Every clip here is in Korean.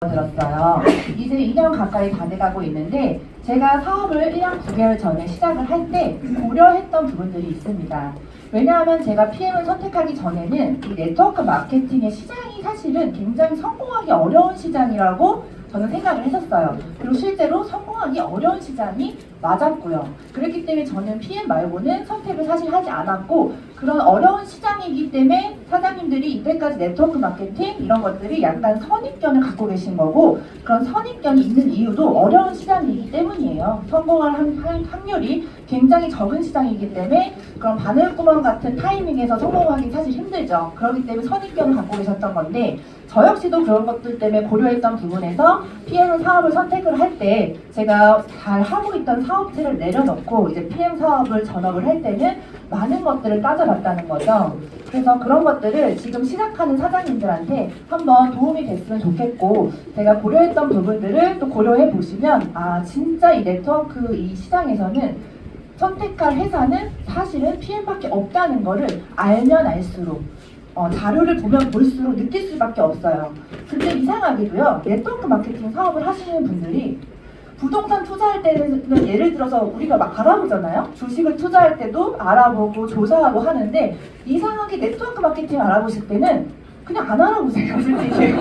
들었어요. 이제 2년 가까이 다 돼가고 있는데 제가 사업을 1년 9개월 전에 시작을 할 때 고려했던 부분들이 있습니다. 왜냐하면 제가 PM을 선택하기 전에는 이 네트워크 마케팅의 시장이 사실은 굉장히 성공하기 어려운 시장이라고 저는 생각을 했었어요. 그리고 실제로 성공하기 어려운 시장이 맞았고요. 그렇기 때문에 저는 PM 말고는 선택을 사실 하지 않았고, 그런 어려운 시장이기 때문에 사장님들이 이때까지 네트워크 마케팅 이런 것들이 약간 선입견을 갖고 계신 거고, 그런 선입견이 있는 이유도 어려운 시장이기 때문이에요. 성공할 확률이 굉장히 적은 시장이기 때문에 그런 바늘구멍 같은 타이밍에서 성공하기 사실 힘들죠. 그렇기 때문에 선입견을 갖고 계셨던 건데, 저 역시도 그런 것들 때문에 고려했던 부분에서 PM 사업을 선택을 할 때 제가 잘 하고 있던 사업체를 내려놓고 이제 PM 사업을 전업을 할 때는 많은 것들을 따져봤다는 거죠. 그래서 그런 것들을 지금 시작하는 사장님들한테 한번 도움이 됐으면 좋겠고, 제가 고려했던 부분들을 또 고려해 보시면 진짜 이 네트워크 이 시장에서는 선택할 회사는 사실은 PM밖에 없다는 거를 알면 알수록 자료를 보면 볼수록 느낄 수밖에 없어요. 근데 이상하게도요, 네트워크 마케팅 사업을 하시는 분들이 부동산 투자할 때는 예를 들어서 우리가 막 알아보잖아요. 주식을 투자할 때도 알아보고 조사하고 하는데, 이상하게 네트워크 마케팅 알아보실 때는 그냥 안 알아보세요, 솔직히.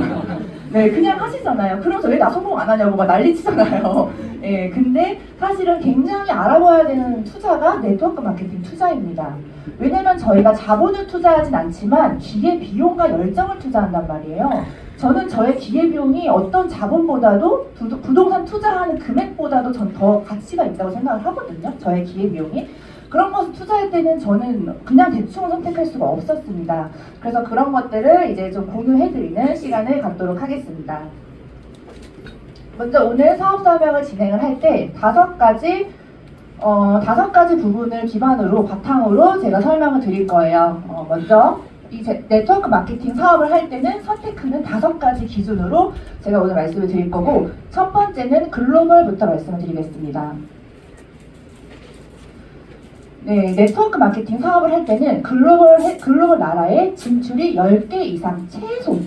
네, 그냥 하시잖아요. 그러면서 왜 나 성공 안 하냐고 막 난리치잖아요. 예, 근데 사실은 굉장히 알아봐야 되는 투자가 네트워크 마케팅 투자입니다. 왜냐면 저희가 자본을 투자하진 않지만 기회비용과 열정을 투자한단 말이에요. 저는 저의 기회비용이 어떤 자본보다도 부동산 투자하는 금액보다도 전 더 가치가 있다고 생각을 하거든요. 저의 기회비용이. 그런 것을 투자할 때는 저는 그냥 대충 선택할 수가 없었습니다. 그래서 그런 것들을 이제 좀 공유해드리는 시간을 갖도록 하겠습니다. 먼저 오늘 사업 설명을 진행을 할 때 5가지 부분을 기반으로 바탕으로 제가 설명을 드릴 거예요. 먼저 이 네트워크 마케팅 사업을 할 때는 선택하는 5가지 기준으로 제가 오늘 말씀을 드릴 거고, 첫 번째는 글로벌부터 말씀을 드리겠습니다. 네, 네트워크 마케팅 사업을 할 때는 글로벌 나라에 진출이 10개 이상, 최소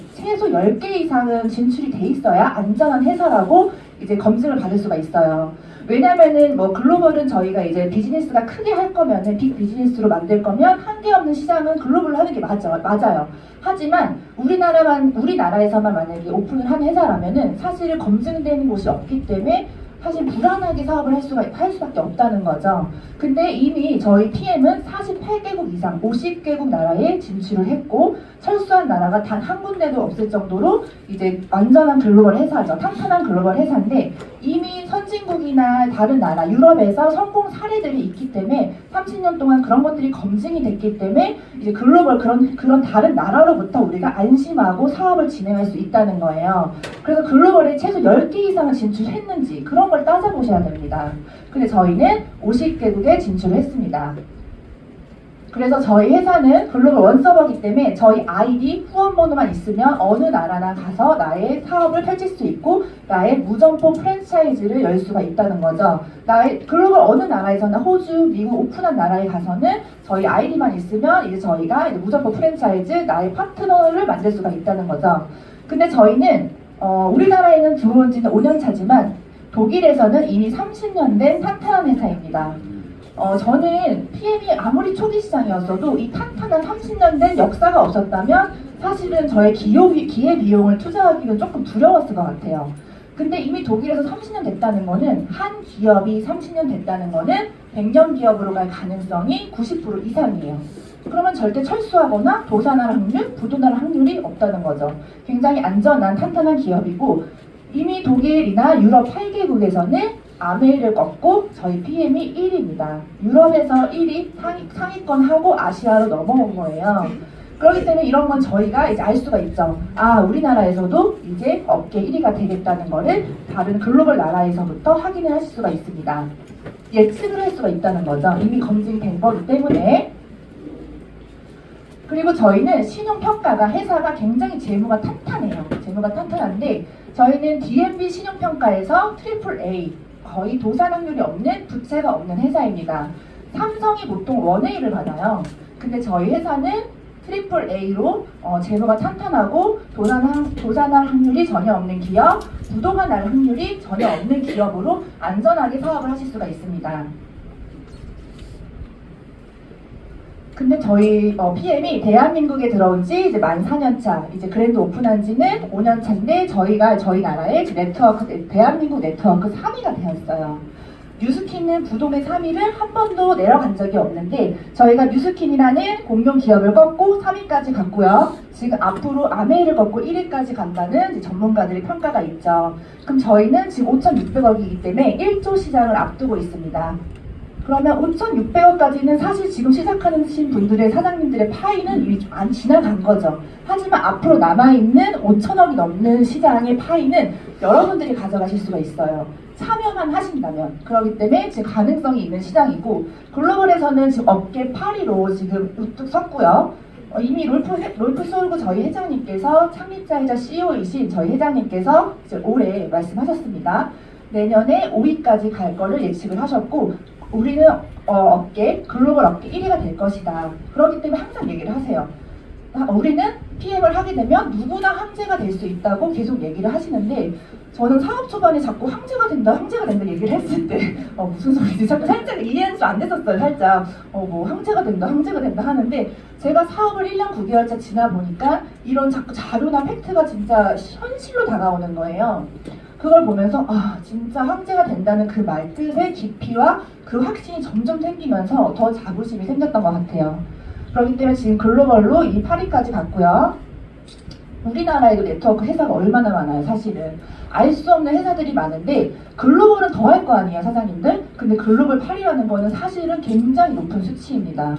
10개 이상은 진출이 돼 있어야 안전한 회사라고 이제 검증을 받을 수가 있어요. 왜냐면은 글로벌은 저희가 이제 비즈니스가 크게 할 거면은 빅 비즈니스로 만들 거면 한계 없는 시장은 글로벌로 하는 게 맞아요. 하지만 우리나라에서만 만약에 오픈을 한 회사라면은 사실은 검증되는 곳이 없기 때문에 사실 불안하게 사업을 할 수밖에 없다는 거죠. 근데 이미 저희 PM은 48개국 이상 50개국 나라에 진출을 했고, 철수한 나라가 단 한 군데도 없을 정도로 이제 완전한 글로벌 회사죠. 탄탄한 글로벌 회사인데, 이미 선진국이나 다른 나라, 유럽에서 성공 사례들이 있기 때문에 30년 동안 그런 것들이 검증이 됐기 때문에 이제 글로벌 그런 다른 나라로부터 우리가 안심하고 사업을 진행할 수 있다는 거예요. 그래서 글로벌에 최소 10개 이상을 진출했는지 그런 걸 따져보셔야 됩니다. 근데 저희는 50개국에 진출했습니다. 그래서 저희 회사는 글로벌 원서버이기 때문에 저희 아이디 후원번호만 있으면 어느 나라나 가서 나의 사업을 펼칠 수 있고 나의 무점포 프랜차이즈를 열 수가 있다는 거죠. 나의 글로벌 어느 나라에서나 호주, 미국 오픈한 나라에 가서는 저희 아이디만 있으면 이제 저희가 이제 무점포 프랜차이즈 나의 파트너를 만들 수가 있다는 거죠. 근데 저희는 우리나라에는 들어온 지는 5년 차지만 독일에서는 이미 30년 된 탄탄한 회사입니다. 저는 PM이 아무리 초기 시장이었어도 이 탄탄한 30년 된 역사가 없었다면 사실은 저의 기회비용을 투자하기는 조금 두려웠을 것 같아요. 근데 이미 독일에서 30년 됐다는 거는, 한 기업이 30년 됐다는 거는 100년 기업으로 갈 가능성이 90% 이상이에요. 그러면 절대 철수하거나 도산할 확률, 부도날 확률이 없다는 거죠. 굉장히 안전한 탄탄한 기업이고, 이미 독일이나 유럽 8개국에서는 아메이를 꺾고 저희 PM이 1위입니다. 유럽에서 1위 상위권하고 아시아로 넘어온 거예요. 그렇기 때문에 이런 건 저희가 이제 알 수가 있죠. 우리나라에서도 이제 업계 1위가 되겠다는 거를 다른 글로벌 나라에서부터 확인을 하실 수가 있습니다. 예측을 할 수가 있다는 거죠. 이미 검증된 거기 때문에. 그리고 저희는 신용평가가, 회사가 굉장히 재무가 탄탄해요. 재무가 탄탄한데 저희는 DNB 신용평가에서 AAA, 거의 도산 확률이 없는, 부채가 없는 회사입니다. 삼성이 보통 1A를 받아요. 근데 저희 회사는 트리플 A로 재무가 탄탄하고 도산할 확률이 전혀 없는 기업, 부도가 날 확률이 전혀 없는 기업으로 안전하게 사업을 하실 수가 있습니다. 근데 저희 PM이 대한민국에 들어온 지 이제 만 4년 차, 이제 그랜드 오픈한 지는 5년 차인데 저희가 저희 나라의 네트워크, 대한민국 네트워크 3위가 되었어요. 뉴스킨은 부동의 3위를 한 번도 내려간 적이 없는데 저희가 뉴스킨이라는 공룡 기업을 꺾고 3위까지 갔고요. 지금 앞으로 아메이를 꺾고 1위까지 간다는 전문가들의 평가가 있죠. 그럼 저희는 지금 5,600억이기 때문에 1조 시장을 앞두고 있습니다. 그러면 5,600억까지는 사실 지금 시작하신 분들의 사장님들의 파이는 이미 좀 안 지나간 거죠. 하지만 앞으로 남아있는 5,000억이 넘는 시장의 파이는 여러분들이 가져가실 수가 있어요. 참여만 하신다면. 그렇기 때문에 지금 가능성이 있는 시장이고, 글로벌에서는 지금 업계 8위로 지금 우뚝 섰고요. 이미 롤프 솔고 저희 회장님께서 창립자이자 CEO이신 저희 회장님께서 이제 올해 말씀하셨습니다. 내년에 5위까지 갈 거를 예측을 하셨고, 우리는 글로벌 업계 1위가 될 것이다. 그렇기 때문에 항상 얘기를 하세요. 우리는 PM을 하게 되면 누구나 황제가 될 수 있다고 계속 얘기를 하시는데, 저는 사업 초반에 자꾸 황제가 된다 얘기를 했을 때 무슨 소리지? 자꾸 살짝 이해는 안 됐었어요. 살짝 뭐 황제가 된다 하는데, 제가 사업을 1년 9개월차 지나 보니까 이런 자꾸 자료나 팩트가 진짜 현실로 다가오는 거예요. 그걸 보면서 진짜 황제가 된다는 그 말뜻의 깊이와 그 확신이 점점 생기면서 더 자부심이 생겼던 것 같아요. 그렇기 때문에 지금 글로벌로 이 8위까지 갔고요. 우리나라에도 네트워크 회사가 얼마나 많아요. 사실은 알 수 없는 회사들이 많은데 글로벌은 더 할 거 아니에요, 사장님들? 근데 글로벌 8위라는 거는 사실은 굉장히 높은 수치입니다.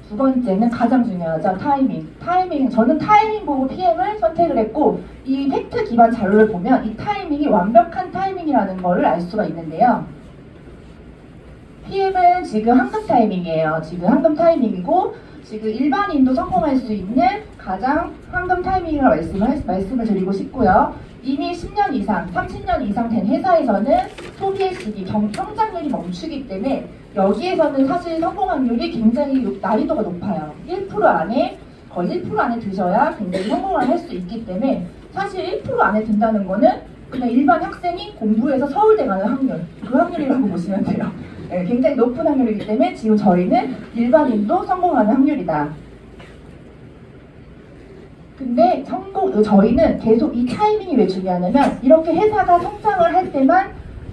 두 번째는 가장 중요하죠. 타이밍. 저는 타이밍 보고 PM을 선택을 했고, 이 팩트 기반 자료를 보면 이 타이밍이 완벽한 타이밍이라는 거를 알 수가 있는데요. PM은 지금 황금 타이밍이에요. 지금 황금 타이밍이고, 지금 일반인도 성공할 수 있는 가장 황금 타이밍이라고 말씀을 드리고 싶고요. 이미 10년 이상, 30년 이상 된 회사에서는 소비의 시기, 성장률이 멈추기 때문에 여기에서는 사실 성공 확률이 굉장히 난이도가 높아요. 1% 안에, 거의 1% 안에 드셔야 굉장히 성공을 할 수 있기 때문에 사실 1% 안에 든다는 거는 그냥 일반 학생이 공부해서 서울대 가는 확률, 그 확률이라고 보시면 돼요. 네, 굉장히 높은 확률이기 때문에 지금 저희는 일반인도 성공하는 확률이다. 근데 저희는 계속 이 타이밍이 왜 중요하냐면, 이렇게 회사가 성장을 할 때만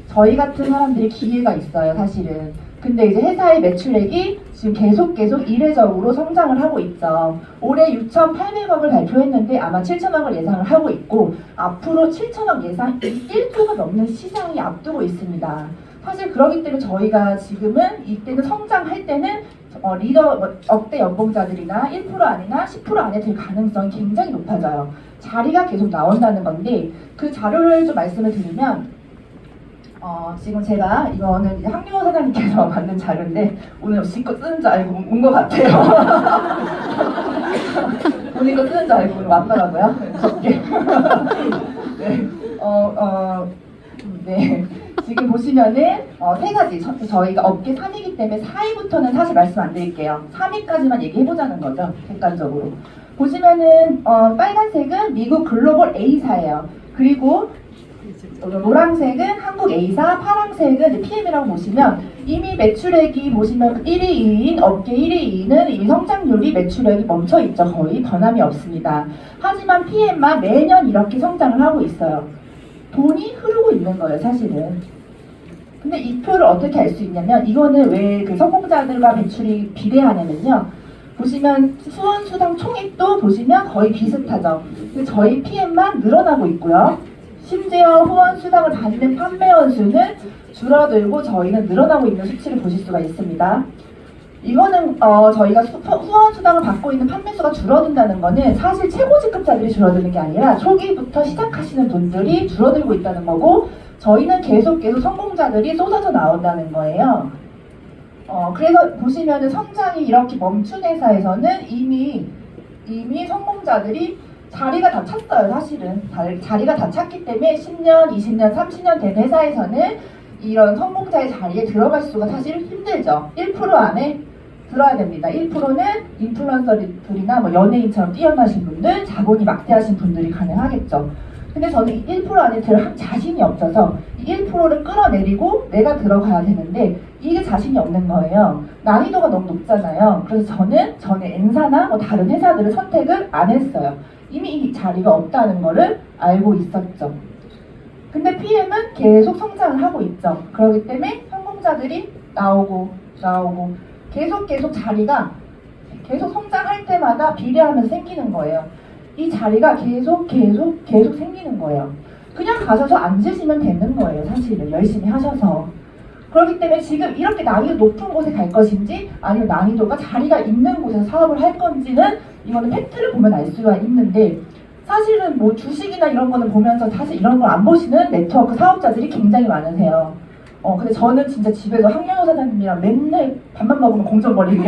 저희 같은 사람들이 기회가 있어요, 사실은. 근데 이제 회사의 매출액이 지금 계속 이례적으로 성장을 하고 있죠. 올해 6,800억을 발표했는데 아마 7,000억을 예상을 하고 있고, 앞으로 7,000억 예상 1조가 넘는 시장이 앞두고 있습니다. 사실 그러기 때문에 저희가 지금은 이때는 성장할 때는 억대 연봉자들이나 1% 안이나 10% 안에 들 가능성이 굉장히 높아져요. 자리가 계속 나온다는 건데, 그 자료를 좀 말씀을 드리면, 지금 제가 이거는 이제 황유호 사장님께서 만든 자료인데 오늘 지껏 쓰는 줄 알고 온 것 같아요. 오늘 이거 쓰는 줄 알고 오늘 왔더라고요. 적게. 네. 네. 지금 보시면은 세 가지, 저희가 업계 3위이기 때문에 4위부터는 사실 말씀 안 드릴게요. 3위까지만 얘기해보자는 거죠, 객관적으로. 보시면은 빨간색은 미국 글로벌 A사예요. 그리고 노란색은 한국 A사, 파란색은 PM이라고 보시면 이미 매출액이 보시면 1위, 2위인 업계 1위, 2위는 이미 성장률이 매출액이 멈춰있죠. 거의 변함이 없습니다. 하지만 PM만 매년 이렇게 성장을 하고 있어요. 돈이 흐르고 있는 거예요, 사실은. 근데 이 표를 어떻게 알 수 있냐면, 이거는 왜 그 성공자들과 매출이 비례하냐면요. 보시면 수원수당 총액도 보시면 거의 비슷하죠. 근데 저희 PM만 늘어나고 있고요. 심지어 후원수당을 받는 판매원 수는 줄어들고 저희는 늘어나고 있는 수치를 보실 수가 있습니다. 이거는 저희가 후원수당을 받고 있는 판매수가 줄어든다는 거는 사실 최고직급자들이 줄어드는 게 아니라 초기부터 시작하시는 분들이 줄어들고 있다는 거고, 저희는 계속 성공자들이 쏟아져 나온다는 거예요. 그래서 보시면은 성장이 이렇게 멈춘 회사에서는 이미 성공자들이 자리가 다 찼어요, 사실은. 자리가 다 찼기 때문에 10년, 20년, 30년 된 회사에서는 이런 성공자의 자리에 들어갈 수가 사실 힘들죠. 1% 안에 들어야 됩니다. 1%는 인플루언서들이나 뭐 연예인처럼 뛰어나신 분들, 자본이 막대하신 분들이 가능하겠죠. 근데 저는 이 1% 안에 들어갈 자신이 없어서 이 1%를 끌어내리고 내가 들어가야 되는데 이게 자신이 없는 거예요. 난이도가 너무 높잖아요. 그래서 저는 전에 N사나 뭐 다른 회사들을 선택을 안 했어요. 이미 이 자리가 없다는 거를 알고 있었죠. 근데 PM은 계속 성장을 하고 있죠. 그렇기 때문에 성공자들이 나오고 계속 자리가 계속 성장할 때마다 비례하면서 생기는 거예요. 이 자리가 계속 생기는 거예요. 그냥 가셔서 앉으시면 되는 거예요. 사실은 열심히 하셔서. 그렇기 때문에 지금 이렇게 난이도 높은 곳에 갈 것인지 아니면 난이도가 자리가 있는 곳에서 사업을 할 건지는 이거는 팩트를 보면 알 수가 있는데 사실은 뭐 주식이나 이런 거는 보면서 사실 이런 걸 안 보시는 네트워크 사업자들이 굉장히 많으세요. 근데 저는 진짜 집에서 황영호 사장님이랑 맨날 밥만 먹으면 공정거리고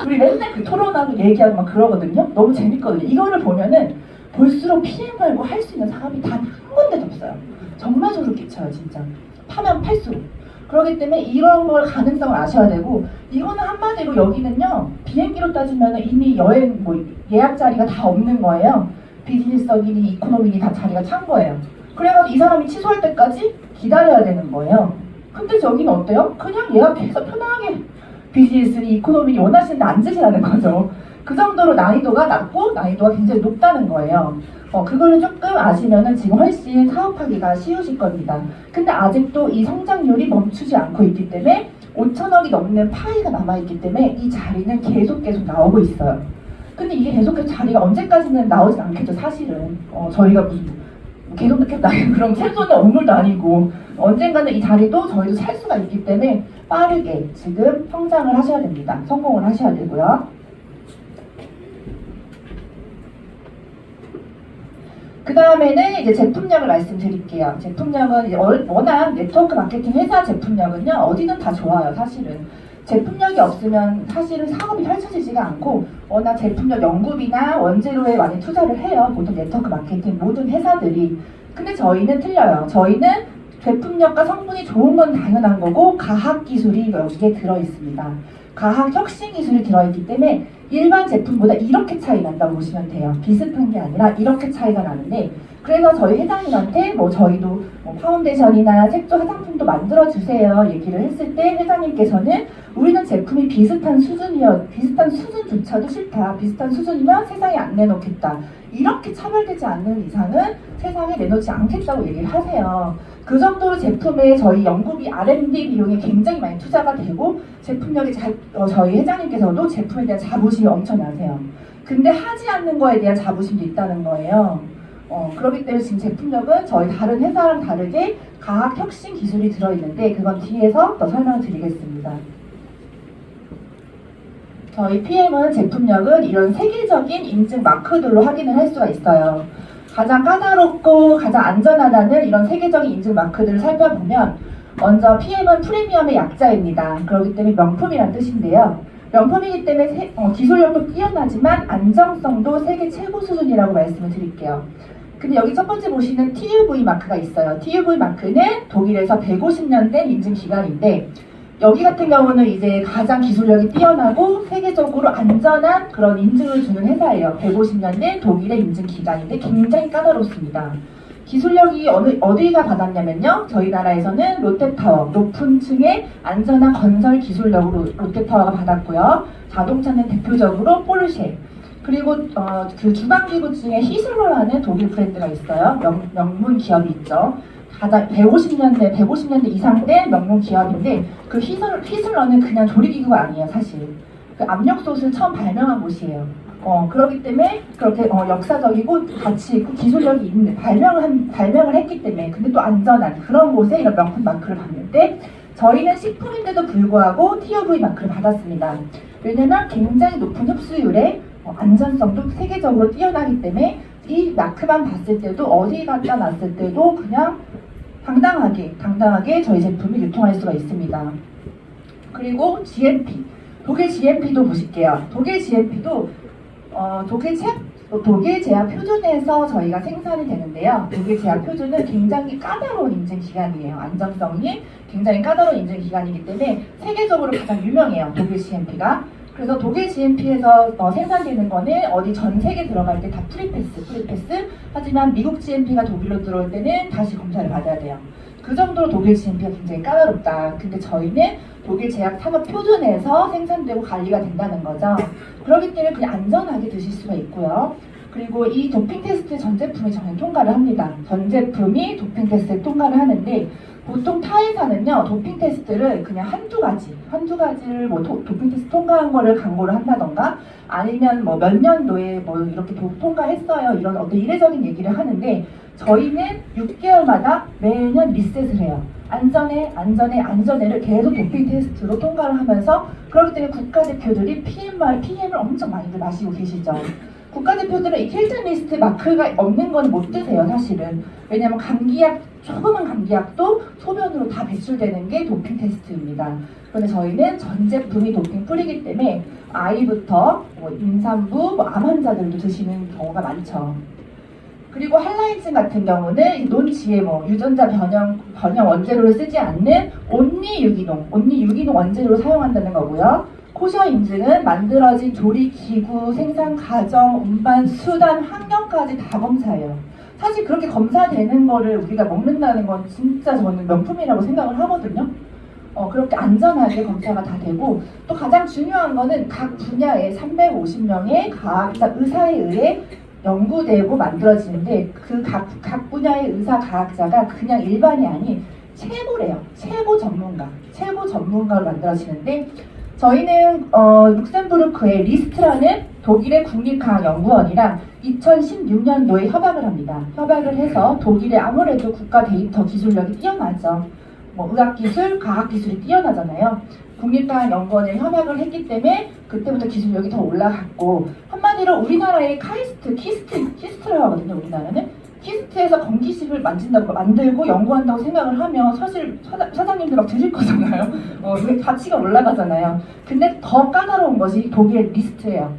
우리 맨날 그 토론하고 얘기하고 막 그러거든요. 너무 재밌거든요. 이거를 보면은 볼수록 PM 말고 할 수 있는 사업이 단 한 군데도 없어요. 정말 소름 끼쳐요, 진짜. 파면 팔수록. 그렇기 때문에 이런 걸 가능성을 아셔야 되고 이거는 한마디로 여기는요 비행기로 따지면 이미 여행 뭐 예약 자리가 다 없는 거예요. 비즈니스석이니 이코노미니 다 자리가 찬 거예요. 그래가지고 이 사람이 취소할 때까지 기다려야 되는 거예요. 근데 저기는 어때요? 그냥 예약해서 편하게 비즈니스니 이코노미니 원하시는데 앉으시라는 거죠. 그 정도로 난이도가 낮고 난이도가 굉장히 높다는 거예요. 그거를 조금 아시면은 지금 훨씬 사업하기가 쉬우실 겁니다. 근데 아직도 이 성장률이 멈추지 않고 있기 때문에 5천억이 넘는 파이가 남아있기 때문에 이 자리는 계속 나오고 있어요. 근데 이게 계속해서 자리가 언제까지는 나오진 않겠죠, 사실은. 저희가 무슨 계속 늦겠다 그럼 생존의 업물도 아니고 언젠가는 이 자리도 저희도 살 수가 있기 때문에 빠르게 지금 성장을 하셔야 됩니다. 성공을 하셔야 되고요. 그 다음에는 이제 제품력을 말씀드릴게요. 제품력은 이제 워낙 네트워크 마케팅 회사 제품력은요 어디든 다 좋아요. 사실은 제품력이 없으면 사실은 사업이 펼쳐지지가 않고 워낙 제품력 연구비나 원재료에 많이 투자를 해요. 보통 네트워크 마케팅 모든 회사들이. 근데 저희는 틀려요. 저희는 제품력과 성분이 좋은 건 당연한 거고 과학기술이 여기에 들어있습니다. 과학 혁신 기술이 들어있기 때문에 일반 제품보다 이렇게 차이 난다고 보시면 돼요. 비슷한 게 아니라 이렇게 차이가 나는데 그래서 저희 회장님한테 뭐 저희도 뭐 파운데이션이나 색조 화장품도 만들어주세요 얘기를 했을 때 회장님께서는 우리는 제품이 비슷한 수준조차도 싫다. 비슷한 수준이면 세상에 안 내놓겠다. 이렇게 차별되지 않는 이상은 세상에 내놓지 않겠다고 얘기를 하세요. 그 정도로 제품에 저희 연구비 R&D 비용이 굉장히 많이 투자가 되고 제품력이 저희 회장님께서도 제품에 대한 자부심이 엄청나세요. 근데 하지 않는 거에 대한 자부심도 있다는 거예요. 그렇기 때문에 지금 제품력은 저희 다른 회사랑 다르게 과학 혁신 기술이 들어있는데 그건 뒤에서 더 설명을 드리겠습니다. 저희 PM은 제품력은 이런 세계적인 인증 마크들로 확인을 할 수가 있어요. 가장 까다롭고 가장 안전하다는 이런 세계적인 인증 마크들을 살펴보면 먼저 PM은 프리미엄의 약자입니다. 그렇기 때문에 명품이란 뜻인데요. 명품이기 때문에 기술력도 뛰어나지만 안정성도 세계 최고 수준이라고 말씀을 드릴게요. 근데 여기 첫 번째 보시는 TUV 마크가 있어요. TUV 마크는 독일에서 150년 된 인증 기간인데 여기 같은 경우는 이제 가장 기술력이 뛰어나고 세계적으로 안전한 그런 인증을 주는 회사예요. 150년 된 독일의 인증 기간인데 굉장히 까다롭습니다. 기술력이 어디가 받았냐면요. 저희 나라에서는 롯데타워, 높은 층의 안전한 건설 기술력으로 롯데타워가 받았고요. 자동차는 대표적으로 포르쉐. 그리고 그 주방기구 중에 히슬러라는 독일 브랜드가 있어요. 명문 기업이 있죠. 가장 150년대 이상 된 명문 기업인데 그 히슬러는 그냥 조리기구가 아니에요, 사실. 그 압력솥을 처음 발명한 곳이에요. 그렇기 때문에 그렇게 역사적이고 가치 있고 기술력이 있는 발명을 했기 때문에 근데 또 안전한 그런 곳에 이런 명품 마크를 받는데 저희는 식품인데도 불구하고 TUV 마크를 받았습니다. 왜냐면 굉장히 높은 흡수율에 안전성도 세계적으로 뛰어나기 때문에 이 마크만 봤을 때도 어디 갖다 놨을 때도 그냥 당당하게 저희 제품이 유통할 수가 있습니다. 그리고 GMP, 독일 GMP도 보실게요. 독일 GMP도 독일 또 독일 제약 표준에서 저희가 생산이 되는데요. 독일 제약 표준은 굉장히 까다로운 인증 기관이에요. 안정성이 굉장히 까다로운 인증 기관이기 때문에 세계적으로 가장 유명해요. 독일 GMP가. 그래서 독일 GMP에서 생산되는 거는 어디 전 세계 들어갈 때 다 프리패스. 하지만 미국 GMP가 독일로 들어올 때는 다시 검사를 받아야 돼요. 그 정도로 독일 GMP가 굉장히 까다롭다. 근데 저희는 독일 제약 산업 표준에서 생산되고 관리가 된다는 거죠. 그렇기 때문에 그냥 안전하게 드실 수가 있고요. 그리고 이 도핑 테스트 전 제품이 저는 통과를 합니다. 전 제품이 도핑 테스트에 통과를 하는데 보통 타 회사는요 도핑 테스트를 그냥 한두 가지를 뭐 도핑 테스트 통과한 거를 광고를 한다던가 아니면 뭐 몇 년도에 뭐 이렇게 통과했어요 이런 어떤 이례적인 얘기를 하는데 저희는 6개월마다 매년 리셋을 해요. 안전해를 계속 도핑 테스트로 통과를 하면서 그렇기 때문에 국가대표들이 PM을 엄청 많이들 마시고 계시죠. 국가대표들은 이 힐튼 리스트 마크가 없는 건 못 드세요, 사실은. 왜냐면 조그만 감기약도 소변으로 다 배출되는 게 도핑 테스트입니다. 그런데 저희는 전 제품이 도핑 프리이기 때문에 아이부터 뭐 임산부, 암 환자들도 드시는 경우가 많죠. 그리고 한라인증 같은 경우는 논 GMO, 유전자 변형 원재료를 쓰지 않는 온리 유기농 원재료로 사용한다는 거고요. 코셔 인증은 만들어진 조리 기구, 생산 과정, 운반, 수단, 환경까지 다 검사해요. 사실 그렇게 검사되는 거를 우리가 먹는다는 건 진짜 저는 명품이라고 생각을 하거든요. 그렇게 안전하게 검사가 다 되고 또 가장 중요한 거는 각 분야에 350명의 과학자, 의사에 의해 연구되고 만들어지는데 그 각 분야의 의사, 과학자가 그냥 일반이 아닌 최고래요. 최고 전문가로 만들어지는데 저희는 룩셈부르크의 리스트라는 독일의 국립과학연구원이랑 2016년도에 협약을 합니다. 협약을 해서 독일의 아무래도 국가 데이터 기술력이 뛰어나죠. 뭐 의학기술, 과학기술이 뛰어나잖아요. 국립과학연구원에 협약을 했기 때문에 그때부터 기술력이 더 올라갔고 한마디로 우리나라의 키스트라고 하거든요. 우리나라는 키스트에서 건기식을 만들고 연구한다고 생각을 하면 사실 사장님들 막 드실 거잖아요. 가치가 올라가잖아요. 근데 더 까다로운 것이 독일 리스트예요.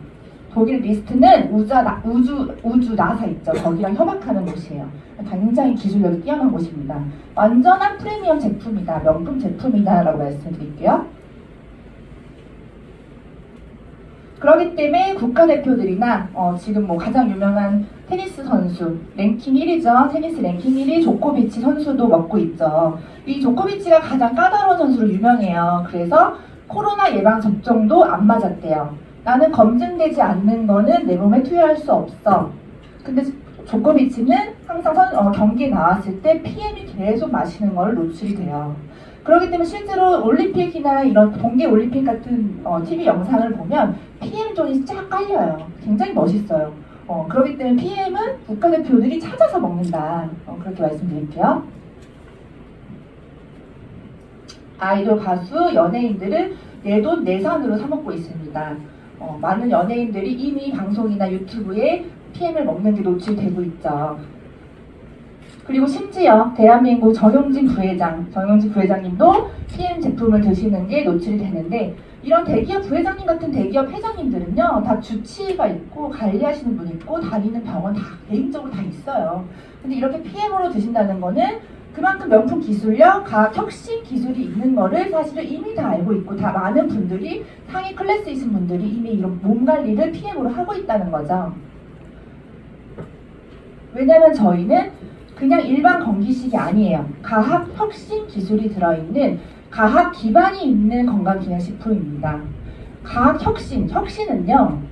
독일 리스트는 우주 나사 있죠. 거기랑 협약하는 곳이에요. 굉장히 기술력이 뛰어난 곳입니다. 완전한 프리미엄 제품이다, 명품 제품이다 라고 말씀드릴게요. 그렇기 때문에 국가대표들이나 지금 뭐 가장 유명한 테니스 선수 랭킹 1위죠. 테니스 랭킹 1위 조코비치 선수도 먹고 있죠. 이 조코비치가 가장 까다로운 선수로 유명해요. 그래서 코로나 예방 접종도 안 맞았대요. 나는 검증되지 않는 거는 내 몸에 투여할 수 없어. 근데 조코비치는 항상 경기에 나왔을 때 PM이 계속 마시는 걸 노출이 돼요. 그렇기 때문에 실제로 올림픽이나 이런 동계 올림픽 같은 TV 영상을 보면 PM존이 쫙 깔려요. 굉장히 멋있어요. 그렇기 때문에 PM은 국가대표들이 찾아서 먹는다. 그렇게 말씀드릴게요. 아이돌, 가수, 연예인들은 내돈 내산으로 사먹고 있습니다. 많은 연예인들이 이미 방송이나 유튜브에 PM을 먹는 게 노출되고 있죠. 그리고 심지어 대한민국 정용진 부회장님도 PM 제품을 드시는 게 노출이 되는데 이런 대기업 부회장님 같은 대기업 회장님들은요 다 주치의가 있고 관리하시는 분 있고 다니는 병원 다 개인적으로 다 있어요. 근데 이렇게 PM으로 드신다는 거는 그만큼 명품 기술력, 과학 혁신 기술이 있는 거를 사실은 이미 다 알고 있고 다 많은 분들이 상위 클래스이신 분들이 이미 이런 몸 관리를 PM으로 하고 있다는 거죠. 왜냐면 저희는 그냥 일반 건기식이 아니에요. 과학 혁신 기술이 들어있는 과학 기반이 있는 건강기능식품입니다. 과학 혁신은요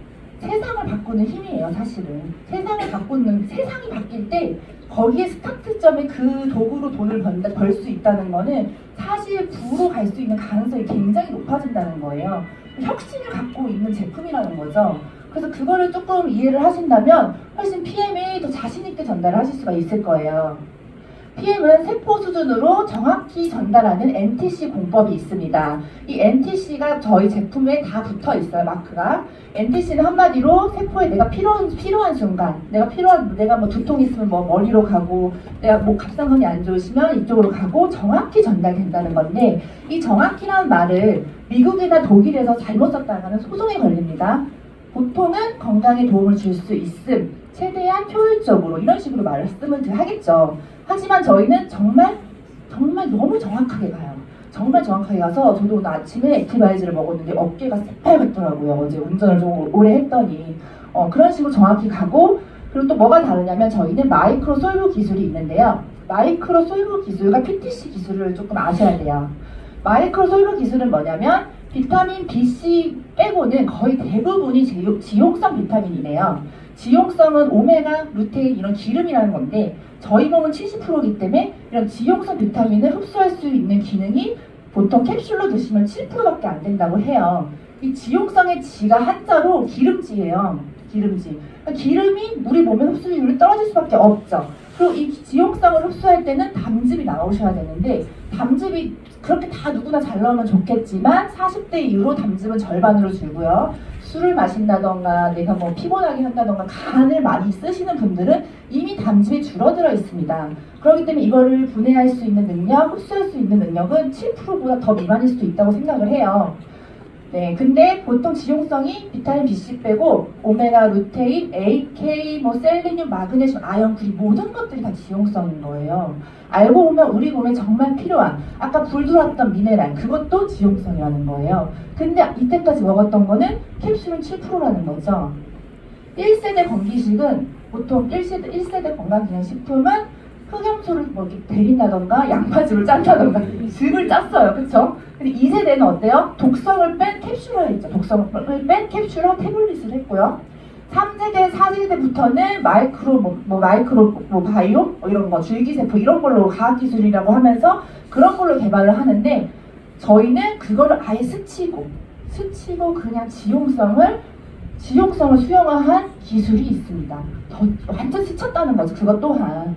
세상을 바꾸는 힘이에요. 사실은 세상이 바뀔 때 거기에 스타트점에 그 도구로 돈을 벌 수 있다는 거는 사실 부로 갈 수 있는 가능성이 굉장히 높아진다는 거예요. 혁신을 갖고 있는 제품이라는 거죠. 그래서 그거를 조금 이해를 하신다면 훨씬 PM이 더 자신있게 전달을 하실 수가 있을 거예요. PM은 세포 수준으로 정확히 전달하는 NTC 공법이 있습니다. 이 NTC가 저희 제품에 다 붙어 있어요, 마크가. NTC는 한마디로 세포에 내가 필요한 순간, 내가 뭐 두통 있으면 뭐 머리로 가고, 내가 뭐 갑상선이 안 좋으시면 이쪽으로 가고 정확히 전달된다는 건데, 이 정확히라는 말을 미국이나 독일에서 잘못 썼다가는 소송에 걸립니다. 보통은 건강에 도움을 줄 수 있음, 최대한 효율적으로 이런 식으로 말씀을 하겠죠. 하지만 저희는 정말 너무 정확하게 가요. 정말 정확하게 가서 저도 오늘 아침에 액티바이즈를 먹었는데 어깨가 새빨갛더라고요. 어제 운전을 좀 오래 했더니 그런 식으로 정확히 가고, 그리고 또 뭐가 다르냐면 저희는 마이크로 솔브 기술이 있는데요. 마이크로 솔브 기술과 PTC 기술을 조금 아셔야 돼요. 마이크로 솔브 기술은 뭐냐면 비타민 B, C 빼고는 거의 대부분이 지용성 비타민이래요. 지용성은 오메가, 루테인 이런 기름이라는 건데 저희 몸은 70%이기 때문에 이런 지용성 비타민을 흡수할 수 있는 기능이 보통 캡슐로 드시면 7%밖에 안 된다고 해요. 이 지용성의 지가 한자로 기름지예요. 기름지. 그러니까 기름이 우리 몸의 흡수율이 떨어질 수밖에 없죠. 그리고 이 지용성을 흡수할 때는 담즙이 나오셔야 되는데 담즙이 그렇게 다 누구나 잘 나오면 좋겠지만 40대 이후로 담즙은 절반으로 줄고요. 술을 마신다던가 내가 뭐 피곤하게 한다던가 간을 많이 쓰시는 분들은 이미 담즙이 줄어들어 있습니다. 그렇기 때문에 이거를 분해할 수 있는 능력, 흡수할 수 있는 능력은 7%보다 더 미만일 수도 있다고 생각을 해요. 네, 근데 보통 지용성이 비타민 B, C 빼고 오메가, 루테인, A, K, 뭐 셀레늄, 마그네슘, 아연, 구리 모든 것들이 다 지용성인 거예요. 알고 보면 우리 몸에 정말 필요한 아까 불 들어왔던 미네랄 그것도 지용성이라는 거예요. 근데 이때까지 먹었던 거는 캡슐은 7%라는 거죠. 1세대 건기식은 보통 1세대 건강기능식품은 흑염소를 뭐 이렇게 데린다던가 양파즙을 짠다던가 즙을 짰어요. 그쵸? 근데 2세대는 어때요? 독성을 뺀 캡슐화 했죠. 독성을 뺀 캡슐화 태블릿을 했고요. 3세대, 4세대부터는 마이크로 바이옴 이런 거 줄기세포 이런 걸로 과학기술이라고 하면서 그런 걸로 개발을 하는데 저희는 그거를 아예 스치고 그냥 지용성을 수용화한 기술이 있습니다. 완전 스쳤다는 거죠. 그것 또한.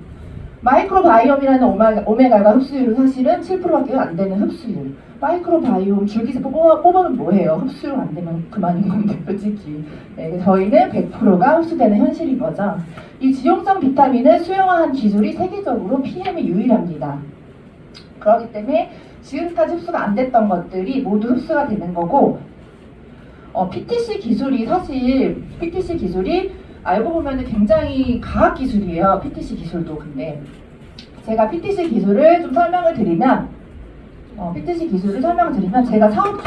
마이크로바이옴이라는 오메가가 흡수율은 사실은 7%밖에 안 되는 흡수율. 마이크로바이옴 줄기세포 뽑으면 뭐해요? 흡수율 안 되면 그만인 건데 솔직히. 네, 저희는 100%가 흡수되는 현실인 거죠. 이 지용성 비타민을 수용화한 기술이 세계적으로 PM이 유일합니다. 그렇기 때문에 지금까지 흡수가 안 됐던 것들이 모두 흡수가 되는 거고 PTC 기술이 알고 보면 굉장히 과학 기술이에요. PTC 기술도. 근데 제가 PTC 기술을 좀 설명을 드리면 제가 사업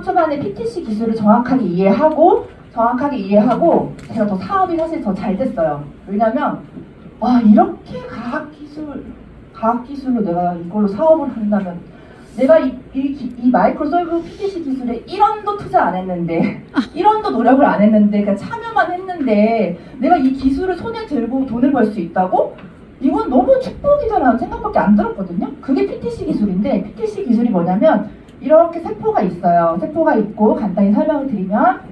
초반에 PTC 기술을 정확하게 이해하고 제가 더 사업이 사실 더 잘 됐어요. 왜냐면 와 이렇게 과학 기술로 내가 이걸로 사업을 한다면 내가 이 마이크로솔브 PTC 기술에 1원도 투자 안 했는데 1원도 노력을 안 했는데 그냥 참여만 했는데 내가 이 기술을 손에 들고 돈을 벌 수 있다고? 이건 너무 축복이잖아 생각밖에 안 들었거든요. 그게 PTC 기술인데 PTC 기술이 뭐냐면 이렇게 세포가 있어요. 세포가 있고 간단히 설명을 드리면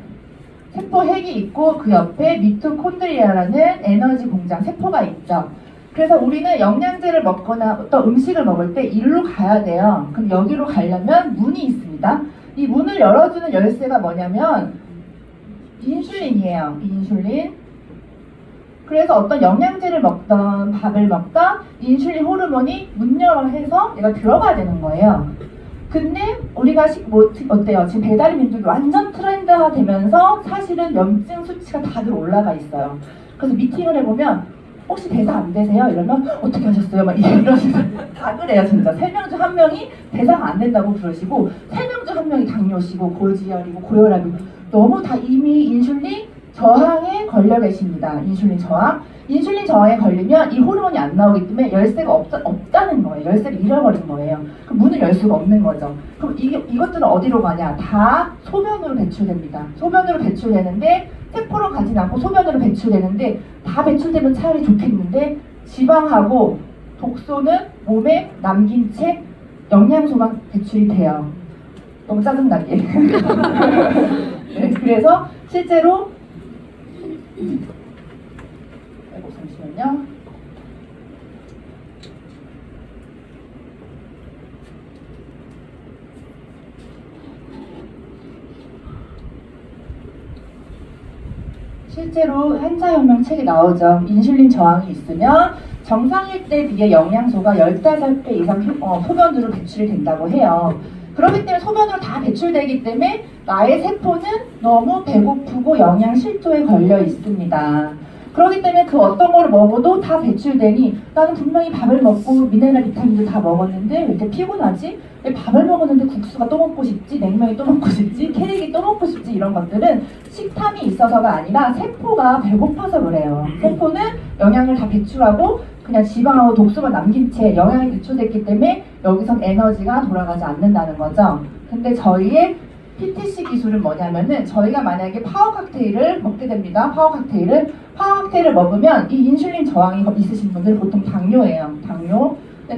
세포 핵이 있고 그 옆에 미토콘드리아라는 에너지 공장 세포가 있죠. 그래서 우리는 영양제를 먹거나 어떤 음식을 먹을 때 이리로 가야 돼요. 그럼 여기로 가려면 문이 있습니다. 이 문을 열어주는 열쇠가 뭐냐면 인슐린이에요. 인슐린. 그래서 어떤 영양제를 먹던 밥을 먹던 인슐린 호르몬이 문 열어 해서 얘가 들어가야 되는 거예요. 근데 우리가 어때요? 지금 배달의 민족이 완전 트렌드화 되면서 사실은 염증 수치가 다들 올라가 있어요. 그래서 미팅을 해보면 혹시 대사 안 되세요? 이러면 어떻게 하셨어요? 막 이러시면서 다 그래요 진짜. 3명 중 1명이 대사가 안 된다고 그러시고 3명 중 1명이 당뇨시고 고지혈이고 고혈압이고 너무 다 이미 인슐린 저항에 걸려 계십니다. 인슐린 저항에 걸리면 이 호르몬이 안 나오기 때문에 열쇠가 없다는 거예요. 열쇠를 잃어버린 거예요. 그럼 문을 열 수가 없는 거죠. 그럼 이것들은 어디로 가냐? 다 소변으로 배출됩니다. 소변으로 배출되는데 세포로 가진 않고 소변으로 배출되는데 다 배출되면 차라리 좋겠는데 지방하고 독소는 몸에 남긴 채 영양소만 배출이 돼요. 너무 짜증나게. 네, 그래서 실제로 잠시만요. 실제로 한자연명 책에 나오죠. 인슐린 저항이 있으면 정상일 때 비해 영양소가 15배 이상 소변으로 배출이 된다고 해요. 그렇기 때문에 소변으로 다 배출되기 때문에 나의 세포는 너무 배고프고 영양 실조에 걸려 있습니다. 그렇기 때문에 그 어떤 거를 먹어도 다 배출되니 나는 분명히 밥을 먹고 미네랄 비타민도 다 먹었는데 왜 이렇게 피곤하지? 왜 밥을 먹었는데 국수가 또 먹고 싶지? 냉면이 또 먹고 싶지? 캐릭이 또 먹고 싶지? 이런 것들은 식탐이 있어서가 아니라 세포가 배고파서 그래요. 세포는 영양을 다 배출하고 그냥 지방하고 독소만 남긴 채 영양이 배출됐기 때문에 여기선 에너지가 돌아가지 않는다는 거죠. 근데 저희의 PTC 기술은 뭐냐면은 저희가 만약에 파워 칵테일을 먹게 됩니다. 파워 칵테일을 먹으면 이 인슐린 저항이 있으신 분들 보통 당뇨예요.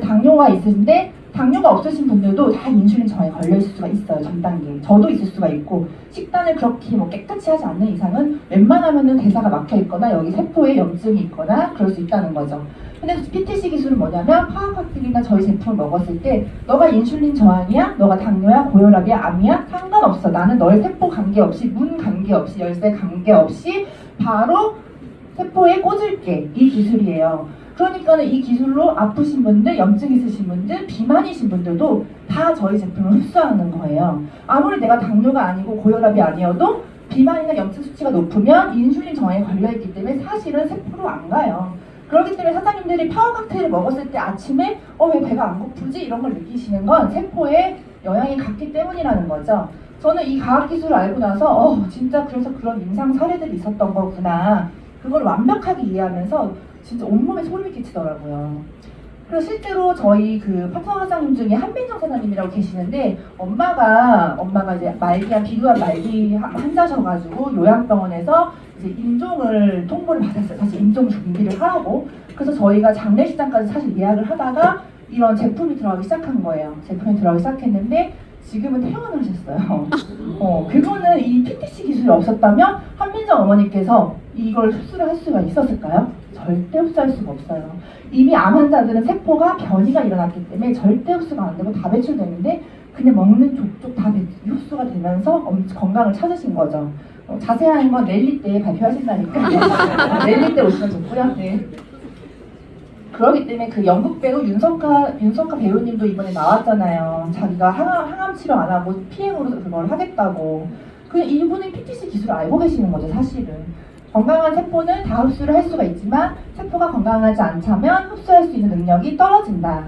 당뇨가 있으신데 당뇨가 없으신 분들도 다 인슐린 저항에 걸려 있을 수가 있어요. 전 단계. 저도 있을 수가 있고 식단을 그렇게 뭐 깨끗이 하지 않는 이상은 웬만하면은 대사가 막혀 있거나 여기 세포에 염증이 있거나 그럴 수 있다는 거죠. 근데 PTC 기술은 뭐냐면 파워 칵테일이나 저희 제품을 먹었을 때 너가 인슐린 저항이야? 너가 당뇨야? 고혈압이야? 암이야? 상관없어. 나는 너의 세포 관계없이 문 관계없이 열쇠 관계없이 바로 세포에 꽂을게. 이 기술이에요. 그러니까는 이 기술로 아프신 분들, 염증 있으신 분들, 비만이신 분들도 다 저희 제품을 흡수하는 거예요. 아무리 내가 당뇨가 아니고 고혈압이 아니어도 비만이나 염증 수치가 높으면 인슐린 저항에 걸려있기 때문에 사실은 세포로 안 가요. 그렇기 때문에 사장님들이 파워 칵테일을 먹었을 때 아침에 왜 배가 안 고프지? 이런 걸 느끼시는 건 세포에 영향이 갔기 때문이라는 거죠. 저는 이 과학기술을 알고 나서 진짜 그래서 그런 임상 사례들이 있었던 거구나. 그걸 완벽하게 이해하면서 진짜 온몸에 소름이 끼치더라고요. 그래서 실제로 저희 그 파트너 사장님 중에 한민정 사장님이라고 계시는데 엄마가 이제 비교한 말기 환자셔가지고 요양병원에서 이제 임종을 통보를 받았어요. 사실 임종 준비를 하라고. 그래서 저희가 장례식장까지 사실 예약을 하다가 이런 제품이 들어가기 시작한 거예요. 제품이 들어가기 시작했는데 지금은 퇴원하셨어요. 그거는 이 PTC 기술이 없었다면 한민정 어머니께서 이걸 흡수를 할 수가 있었을까요? 절대 흡수할 수가 없어요. 이미 암 환자들은 세포가 변이가 일어났기 때문에 절대 흡수가 안 되고 다 배출되는데 그냥 먹는 족족 다 흡수가 되면서 건강을 찾으신 거죠. 자세한 건 랠리 때 발표하신다니까 랠리 때 오시면 좋고요. 네. 그러기 때문에 그 연극 배우 윤석하 배우님도 이번에 나왔잖아요. 자기가 항암 치료 안 하고 PM으로 그걸 하겠다고. 그냥 이분은 PTC 기술을 알고 계시는 거죠, 사실은. 건강한 세포는 다 흡수를 할 수가 있지만 세포가 건강하지 않다면 흡수할 수 있는 능력이 떨어진다.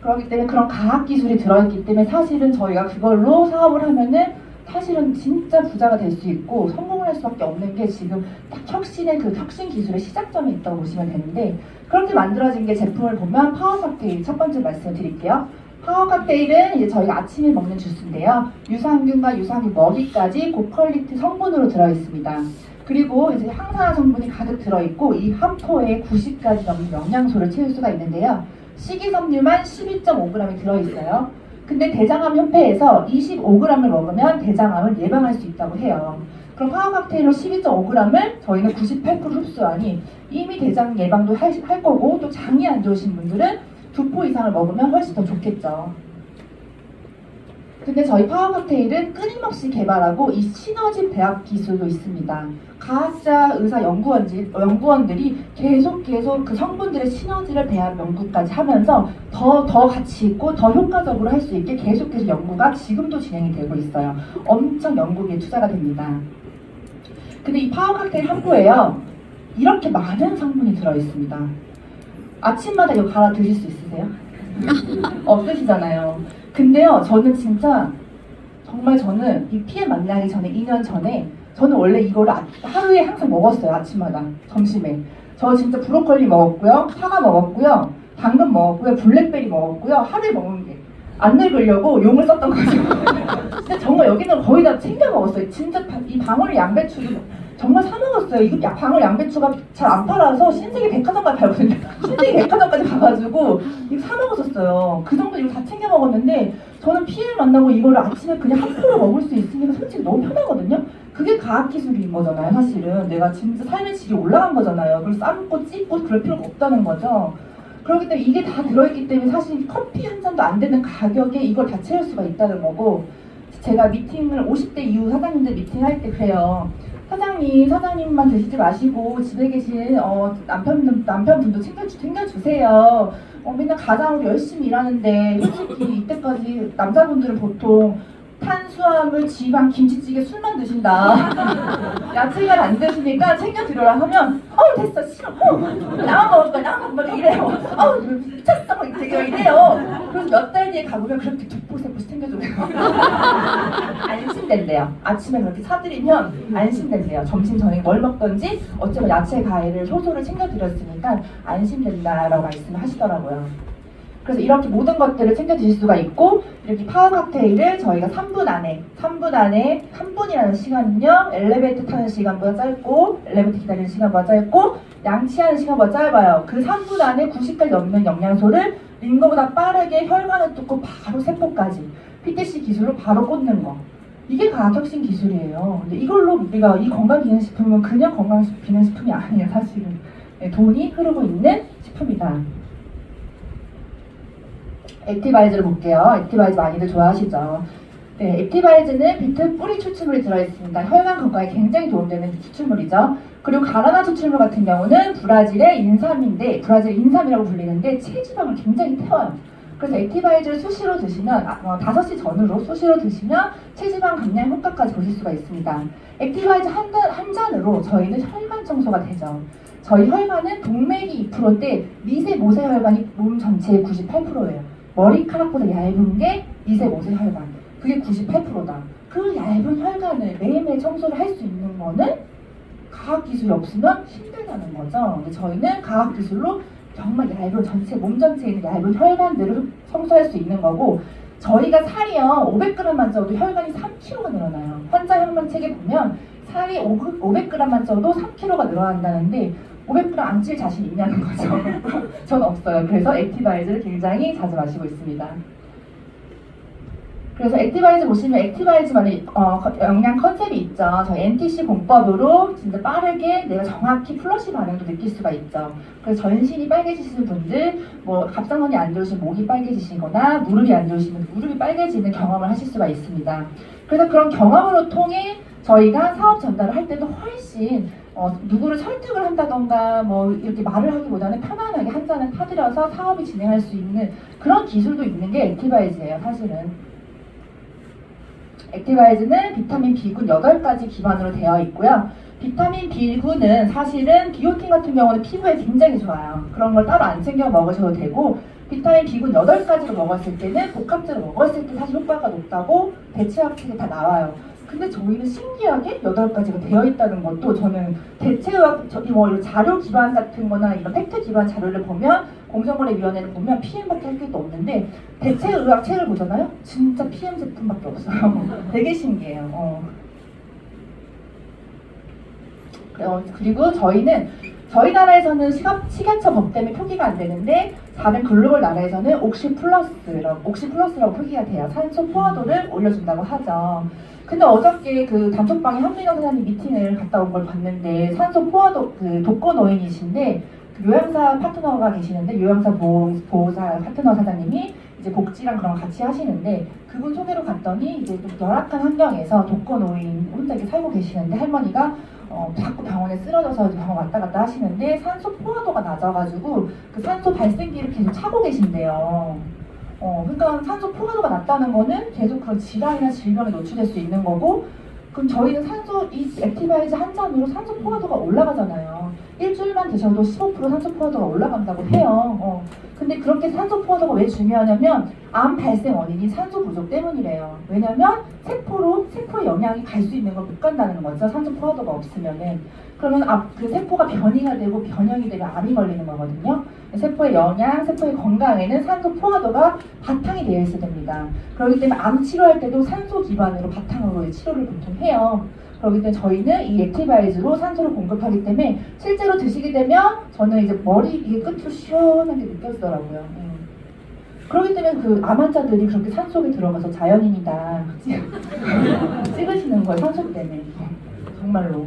그렇기 때문에 그런 과학 기술이 들어있기 때문에 사실은 저희가 그걸로 사업을 하면은 사실은 진짜 부자가 될 수 있고 성공을 할 수밖에 없는 게 지금 딱 혁신의 그 혁신 기술의 시작점이 있다고 보시면 되는데 그렇게 만들어진 게 제품을 보면 파워 칵테일 첫 번째 말씀을 드릴게요. 파워 칵테일은 이제 저희가 아침에 먹는 주스인데요. 유산균과 유산균 먹이까지 고퀄리티 성분으로 들어있습니다. 그리고 이제 항산화 성분이 가득 들어있고 이 한 포에 90가지 넘는 영양소를 채울 수가 있는데요. 식이섬유만 12.5g이 들어있어요. 근데 대장암 협회에서 25g을 먹으면 대장암을 예방할 수 있다고 해요. 그럼 파워 칵테일로 12.5g을 저희는 98% 흡수하니 이미 대장 예방도 할 거고 또 장이 안 좋으신 분들은 2포 이상을 먹으면 훨씬 더 좋겠죠. 근데 저희 파워 칵테일은 끊임없이 개발하고 이 시너지 배합 기술도 있습니다. 과학자, 의사, 연구원들이 계속 그 성분들의 시너지를 배합 연구까지 하면서 더 가치 있고 더 효과적으로 할 수 있게 계속해서 연구가 지금도 진행이 되고 있어요. 엄청 연구비에 투자가 됩니다. 근데 이 파워 칵테일 한 포에요. 이렇게 많은 성분이 들어있습니다. 아침마다 이거 갈아 드실 수 있으세요? 없으시잖아요. 근데요, 저는 진짜 정말 저는 이 피에 만나기 전에 2년 전에 저는 원래 이거를 하루에 항상 먹었어요. 아침마다 점심에. 저 진짜 브로콜리 먹었고요, 사과 먹었고요, 당근 먹었고요, 블랙베리 먹었고요. 하루에 먹은 게 안 늙으려고 용을 썼던 거죠. 근데 정말 여기는 거의 다 챙겨 먹었어요. 진짜 이 방울 양배추도 정말 사 먹었어요. 이거 방울 양배추가 잘 안 팔아서 신세계 백화점까지 팔거든요. 신세계 백화점까지 가가지고 이거 사 먹었었어요. 그 정도 이거 다 챙겨 먹었는데 저는 피해를 만나고 이거를 아침에 그냥 한 포로 먹을 수 있으니까 솔직히 너무 편하거든요. 그게 과학기술인 거잖아요. 사실은 내가 진짜 삶의 질이 올라간 거잖아요. 그걸 삶고 찢고 그럴 필요가 없다는 거죠. 그렇기 때문에 이게 다 들어있기 때문에 사실 커피 한 잔도 안 되는 가격에 이걸 다 채울 수가 있다는 거고 제가 미팅을 50대 이후 사장님들 미팅할 때 그래요. 사장님만 드시지 마시고 집에 계신 남편분도 챙겨주세요. 맨날 가장으로 열심히 일하는데 솔직히 이때까지 남자분들은 보통 탄수화물, 지방, 김치찌개, 술만 드신다. 야채가 안 드시니까 챙겨드려라 하면 됐어 싫어 나만 먹을 거야 나만 먹을 거야 이래요. 미쳤어 되게 이래요. 그래서 몇 달 뒤에 가보면 그렇게 두포세포씩 챙겨줘요. 안심된대요. 아침에 그렇게 사드리면 안심된대요. 점심 저녁에 뭘 먹던지 어쩌면 야채 과일을 효소를 챙겨드렸으니까 안심된다라고 말씀을 하시더라고요. 그래서 이렇게 모든 것들을 챙겨 드실 수가 있고, 이렇게 파워 칵테일을 저희가 3분 안에 3분이라는 시간은요, 엘리베이터 타는 시간보다 짧고, 엘리베이터 기다리는 시간보다 짧고, 양치하는 시간보다 짧아요. 그 3분 안에 90까지 넘는 영양소를 링거보다 빠르게 혈관을 뚫고 바로 세포까지 PTC 기술로 바로 꽂는 거. 이게 과학혁신 기술이에요. 근데 이걸로 우리가 이 건강기능식품은 그냥 건강기능식품이 아니에요, 사실은. 네, 돈이 흐르고 있는 식품이다. 액티바이즈를 볼게요. 액티바이즈 많이들 좋아하시죠? 네, 액티바이즈는 비트 뿌리 추출물이 들어있습니다. 혈관 건강에 굉장히 도움되는 추출물이죠. 그리고 가라나 추출물 같은 경우는 브라질의 인삼인데, 브라질 인삼이라고 불리는데 체지방을 굉장히 태워요. 그래서 액티바이즈를 수시로 드시면 5시 전후로 수시로 드시면 체지방 감량 효과까지 보실 수가 있습니다. 액티바이즈 한 잔으로 저희는 혈관 청소가 되죠. 저희 혈관은 동맥이 2%인데 미세 모세 혈관이 몸 전체의 98%예요. 머리카락보다 얇은 게 미세 모세 혈관. 그게 98%다. 그 얇은 혈관을 매일매일 청소를 할 수 있는 거는 과학기술이 없으면 힘들다는 거죠. 근데 저희는 과학기술로 정말 얇은 몸 전체에 있는 얇은 혈관들을 청소할 수 있는 거고, 저희가 살이요 500g만 쪄도 혈관이 3kg가 늘어나요. 환자 혈관책에 보면 살이 500g만 쪄도 3kg가 늘어난다는데 500g 안 찔 자신 있냐는 거죠. 전 없어요. 그래서 액티바이즈를 굉장히 자주 마시고 있습니다. 그래서 액티바이즈 보시면 액티바이즈만의 영양 컨셉이 있죠. 저희 NTC 공법으로 진짜 빠르게 내가 정확히 플러시 반응도 느낄 수가 있죠. 그래서 전신이 빨개지시는 분들, 갑상선이 안 좋으신 목이 빨개지시거나 무릎이 안 좋으시면 무릎이 빨개지는 경험을 하실 수가 있습니다. 그래서 그런 경험으로 통해 저희가 사업 전달을 할 때도 훨씬 누구를 설득을 한다던가 이렇게 말을 하기보다는 편안하게 한 잔을 타들여서 사업이 진행할 수 있는 그런 기술도 있는 게 액티바이즈예요, 사실은. 액티바이즈는 비타민 B군 8가지 기반으로 되어 있고요. 비타민 B군은 사실은 비오틴 같은 경우는 피부에 굉장히 좋아요. 그런 걸 따로 안 챙겨 먹으셔도 되고, 비타민 B군 8가지로 먹었을 때는 복합제로 먹었을 때 사실 효과가 높다고 대체학책에 다 나와요. 근데 저희는 신기하게 8가지가 되어 있다는 것도, 저는 대체의학, 이런 자료 기반 같은 거나 이런 팩트 기반 자료를 보면, 공정거래위원회를 보면 PM밖에 할 게 없는데, 대체의학 책을 보잖아요? 진짜 PM 제품밖에 없어요. 되게 신기해요. 그리고 저희 나라에서는 식약처 법 때문에 표기가 안 되는데, 다른 글로벌 나라에서는 옥시플러스라고 표기가 돼요. 산소 포화도를 올려준다고 하죠. 근데 어저께 그 단톡방에 한민호 사장님 미팅을 갔다 온 걸 봤는데, 산소 포화도 독거노인이신데, 요양사 파트너가 계시는데, 요양사 보호사 파트너 사장님이 이제 복지랑 그런 거 같이 하시는데, 그분 소개로 갔더니 이제 좀 열악한 환경에서 독거노인 혼자 이렇게 살고 계시는데, 할머니가 자꾸 병원에 쓰러져서 병원 왔다 갔다 하시는데 산소 포화도가 낮아가지고 그 산소 발생기를 계속 차고 계신대요. 그러니까 산소 포화도가 낮다는 거는 계속 그런 질환이나 질병에 노출될 수 있는 거고, 그럼 저희는 이 액티바이즈 한 잔으로 산소 포화도가 올라가잖아요. 일주일만 드셔도 15% 산소 포화도가 올라간다고 해요. 근데 그렇게 산소 포화도가 왜 중요하냐면 암 발생 원인이 산소 부족 때문이래요. 왜냐면 세포에 영양이 갈 수 있는 걸 못 간다는 거죠. 산소 포화도가 없으면은. 그러면 그 세포가 변이가 되고 변형이 되면 암이 걸리는 거거든요. 세포의 영양, 세포의 건강에는 산소 포화도가 바탕이 되어 있어야 됩니다. 그렇기 때문에 암 치료할 때도 산소 기반으로 바탕으로 치료를 보통 해요. 그렇기 때문에 저희는 이 액티바이즈로 산소를 공급하기 때문에 실제로 드시게 되면 저는 이제 머리 이게 끝으로 시원하게 느껴지더라고요. 그렇기 때문에 그 암 환자들이 그렇게 산속에 들어가서 자연인이다 찍으시는 거예요. 산소 때문에. 정말로.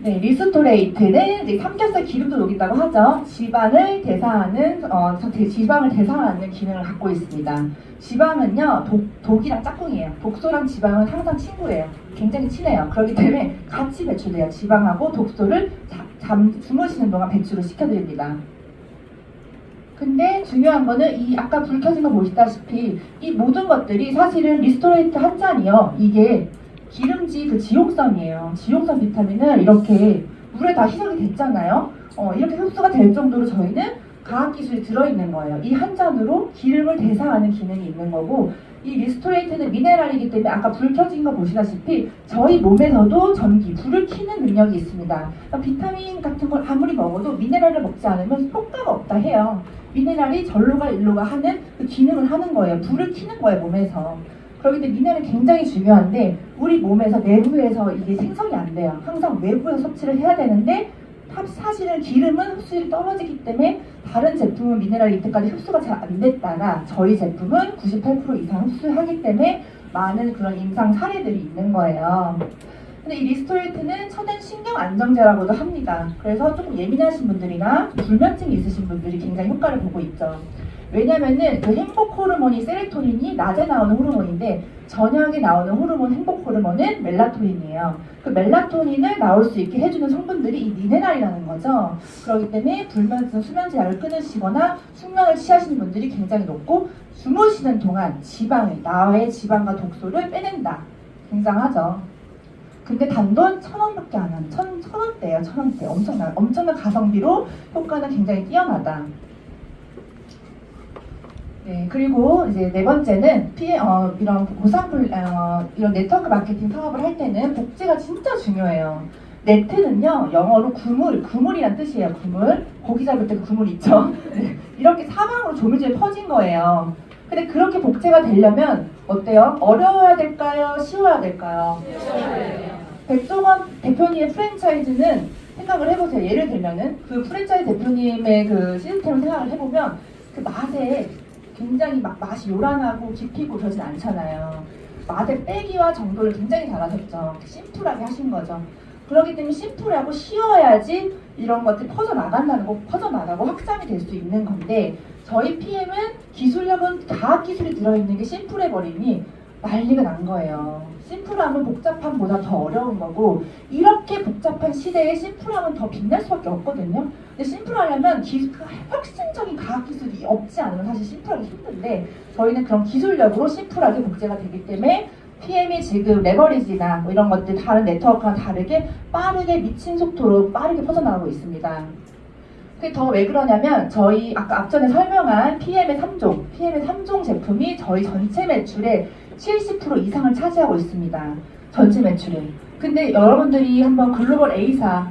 네, 리스토레이트는 이제 삼겹살 기름도 녹인다고 하죠. 지방을 대사하는, 지방을 대사하는 기능을 갖고 있습니다. 지방은요, 독이랑 짝꿍이에요. 독소랑 지방은 항상 친구예요. 굉장히 친해요. 그렇기 때문에 같이 배출돼요. 지방하고 독소를 주무시는 동안 배출을 시켜드립니다. 근데 중요한 거는 이 아까 불 켜진 거 보시다시피 이 모든 것들이 사실은 리스토레이트 한 잔이요. 이게 기름지 그 지용성이에요. 지용성 비타민을 이렇게 물에 다 희석이 됐잖아요. 이렇게 흡수가 될 정도로 저희는 과학기술이 들어있는 거예요. 이 한 잔으로 기름을 대사하는 기능이 있는 거고 이 리스토레이트는 미네랄이기 때문에 아까 불 켜진 거 보시다시피 저희 몸에서도 전기, 불을 켜는 능력이 있습니다. 그러니까 비타민 같은 걸 아무리 먹어도 미네랄을 먹지 않으면 효과가 없다 해요. 미네랄이 절로가 일로가 하는 그 기능을 하는 거예요. 불을 켜는 거예요, 몸에서. 그렇기 때문에 미네랄이 굉장히 중요한데 우리 몸에서 내부에서 이게 생성이 안 돼요. 항상 외부에서 섭취를 해야 되는데 사실은 기름은 흡수율이 떨어지기 때문에 다른 제품은 미네랄이 이때까지 흡수가 잘 안 됐다가 저희 제품은 98% 이상 흡수하기 때문에 많은 그런 임상 사례들이 있는 거예요. 근데 이 리스토레이트는 천연 신경 안정제라고도 합니다. 그래서 조금 예민하신 분들이나 불면증이 있으신 분들이 굉장히 효과를 보고 있죠. 왜냐면은 그 행복 호르몬이 세로토닌이 낮에 나오는 호르몬인데 저녁에 나오는 호르몬 행복 호르몬은 멜라토닌이에요. 그 멜라토닌을 나올 수 있게 해주는 성분들이 이 미네랄이라는 거죠. 그렇기 때문에 불면증, 수면제약을 끊으시거나 숙면을 취하시는 분들이 굉장히 높고 주무시는 동안 나의 지방과 독소를 빼낸다. 굉장하죠. 근데 단돈 1,000원밖에 안 하는 1,000원대예요. 1,000원대. 엄청난 가성비로 효과는 굉장히 뛰어나다. 네, 그리고 이제 네 번째는 이런 이런 네트워크 마케팅 사업을 할 때는 복제가 진짜 중요해요. 네트는요, 영어로 그물이란 뜻이에요. 그물. 고기 잡을 때 그물 있죠? 네, 이렇게 사방으로 조밀조밀 퍼진 거예요. 근데 그렇게 복제가 되려면 어때요? 어려워야 될까요? 쉬워야 될까요? 백종원 대표님의 프랜차이즈는 생각을 해보세요. 예를 들면은 그 프랜차이즈 대표님의 그 시스템을 생각을 해보면 그 맛에 굉장히 막 맛이 요란하고 깊이고 그러진 않잖아요. 맛의 빼기와 정도를 굉장히 잘하셨죠. 심플하게 하신 거죠. 그렇기 때문에 심플하고 쉬워야지 이런 것들이 퍼져나가고 확장이 될 수 있는 건데 저희 PM은 기술력은 과학기술이 들어있는 게 심플해버리니 난리가 난 거예요. 심플함은 복잡함보다 더 어려운 거고 이렇게 복잡한 시대에 심플함은 더 빛날 수밖에 없거든요. 근데 심플하려면 혁신적인 과학기술이 없지 않으면 사실 심플하기 힘든데 저희는 그런 기술력으로 심플하게 복제가 되기 때문에 PM이 지금 레버리지나 뭐 이런 것들 다른 네트워크와 다르게 빠르게 미친 속도로 빠르게 퍼져나가고 있습니다. 그게 더 왜 그러냐면 저희 아까 앞전에 설명한 PM의 3종 제품이 저희 전체 매출의 70% 이상을 차지하고 있습니다. 전체 매출에. 근데 여러분들이 한번 글로벌 A사,